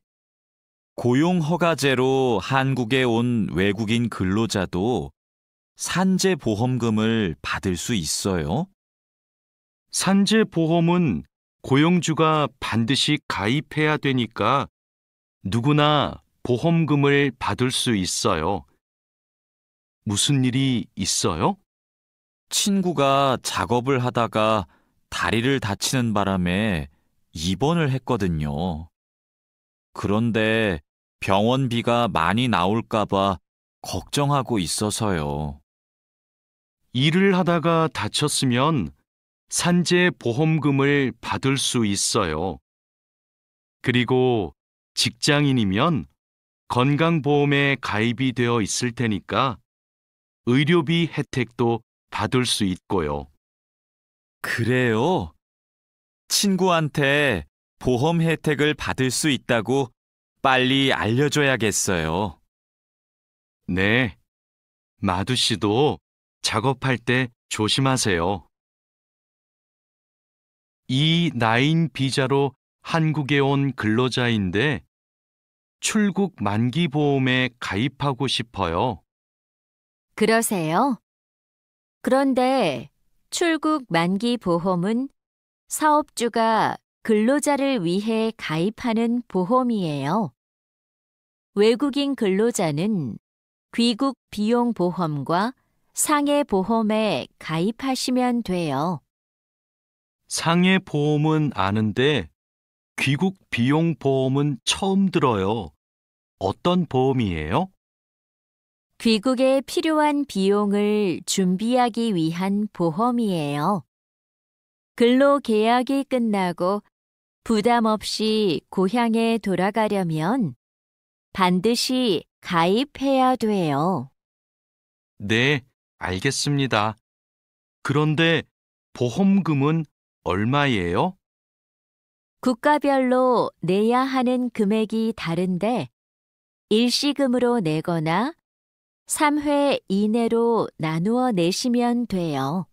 고용허가제로 한국에 온 외국인 근로자도 산재보험금을 받을 수 있어요? 산재보험은 고용주가 반드시 가입해야 되니까 누구나 보험금을 받을 수 있어요. 무슨 일이 있어요? 친구가 작업을 하다가 다리를 다치는 바람에 입원을 했거든요. 그런데 병원비가 많이 나올까봐 걱정하고 있어서요. 일을 하다가 다쳤으면 산재보험금을 받을 수 있어요. 그리고 직장인이면 건강보험에 가입이 되어 있을 테니까 의료비 혜택도 받을 수 있고요. 그래요? 친구한테 보험 혜택을 받을 수 있다고 빨리 알려줘야겠어요. 네, 마두 씨도 작업할 때 조심하세요. 이 나인 비자로 한국에 온 근로자인데 출국 만기 보험에 가입하고 싶어요. 그러세요? 그런데 출국 만기 보험은 사업주가 근로자를 위해 가입하는 보험이에요. 외국인 근로자는 귀국 비용 보험과 상해 보험에 가입하시면 돼요. 상해 보험은 아는데 귀국 비용 보험은 처음 들어요. 어떤 보험이에요? 귀국에 필요한 비용을 준비하기 위한 보험이에요. 근로 계약이 끝나고 부담 없이 고향에 돌아가려면 반드시 가입해야 돼요. 네, 알겠습니다. 그런데 보험금은 얼마예요? 국가별로 내야 하는 금액이 다른데 일시금으로 내거나 3회 이내로 나누어 내시면 돼요.